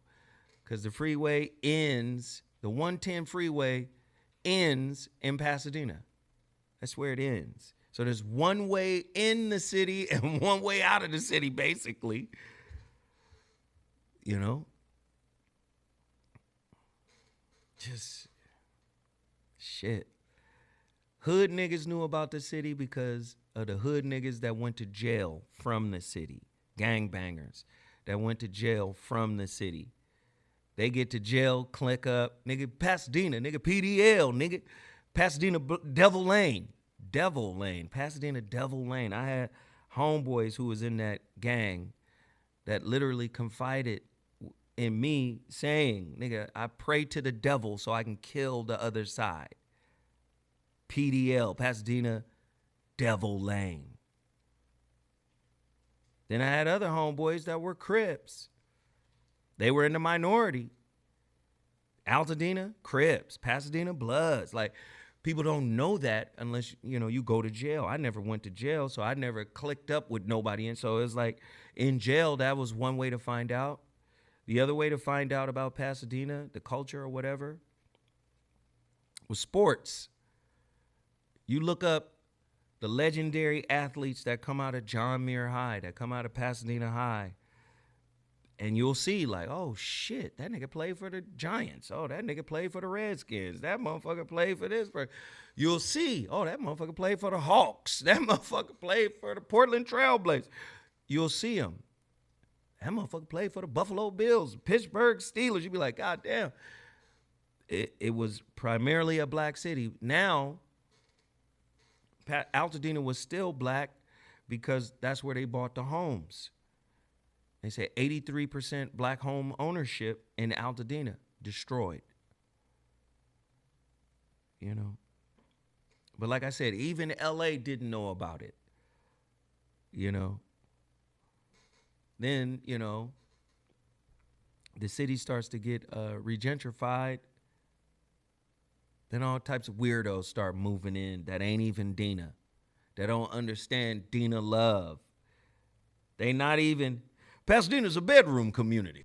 A: Because the freeway ends, the 110 freeway ends in Pasadena. That's where it ends. So there's one way in the city and one way out of the city, basically. You know? Just shit. Hood niggas knew about the city because of the hood niggas that went to jail from the city. Gangbangers that went to jail from the city. They get to jail, click up, nigga, Pasadena, nigga, PDL, nigga. Pasadena, Devil Lane. Pasadena, Devil Lane. I had homeboys who was in that gang that literally confided in me saying, nigga, I pray to the devil so I can kill the other side. PDL, Pasadena, Devil Lane. Then I had other homeboys that were Crips. They were in the minority. Altadena, Crips. Pasadena, Bloods. Like, people don't know that unless, you go to jail. I never went to jail, so I never clicked up with nobody. And so it's like, in jail, that was one way to find out. The other way to find out about Pasadena, the culture or whatever, was sports. You look up the legendary athletes that come out of John Muir High, that come out of Pasadena High, and you'll see like, oh shit, that nigga played for the Giants. Oh, that nigga played for the Redskins. That motherfucker played for this. You'll see, oh, that motherfucker played for the Hawks. That motherfucker played for the Portland Trailblazers. You'll see him. That motherfucker played for the Buffalo Bills, Pittsburgh Steelers. You'd be like, God damn. It was primarily a black city. Now, Altadena was still black because that's where they bought the homes. They say 83% black home ownership in Altadena, destroyed. But like I said, even LA didn't know about it. Then, the city starts to get regentrified. Then all types of weirdos start moving in that ain't even Dina, that don't understand Dina love. They not even, Pasadena's a bedroom community.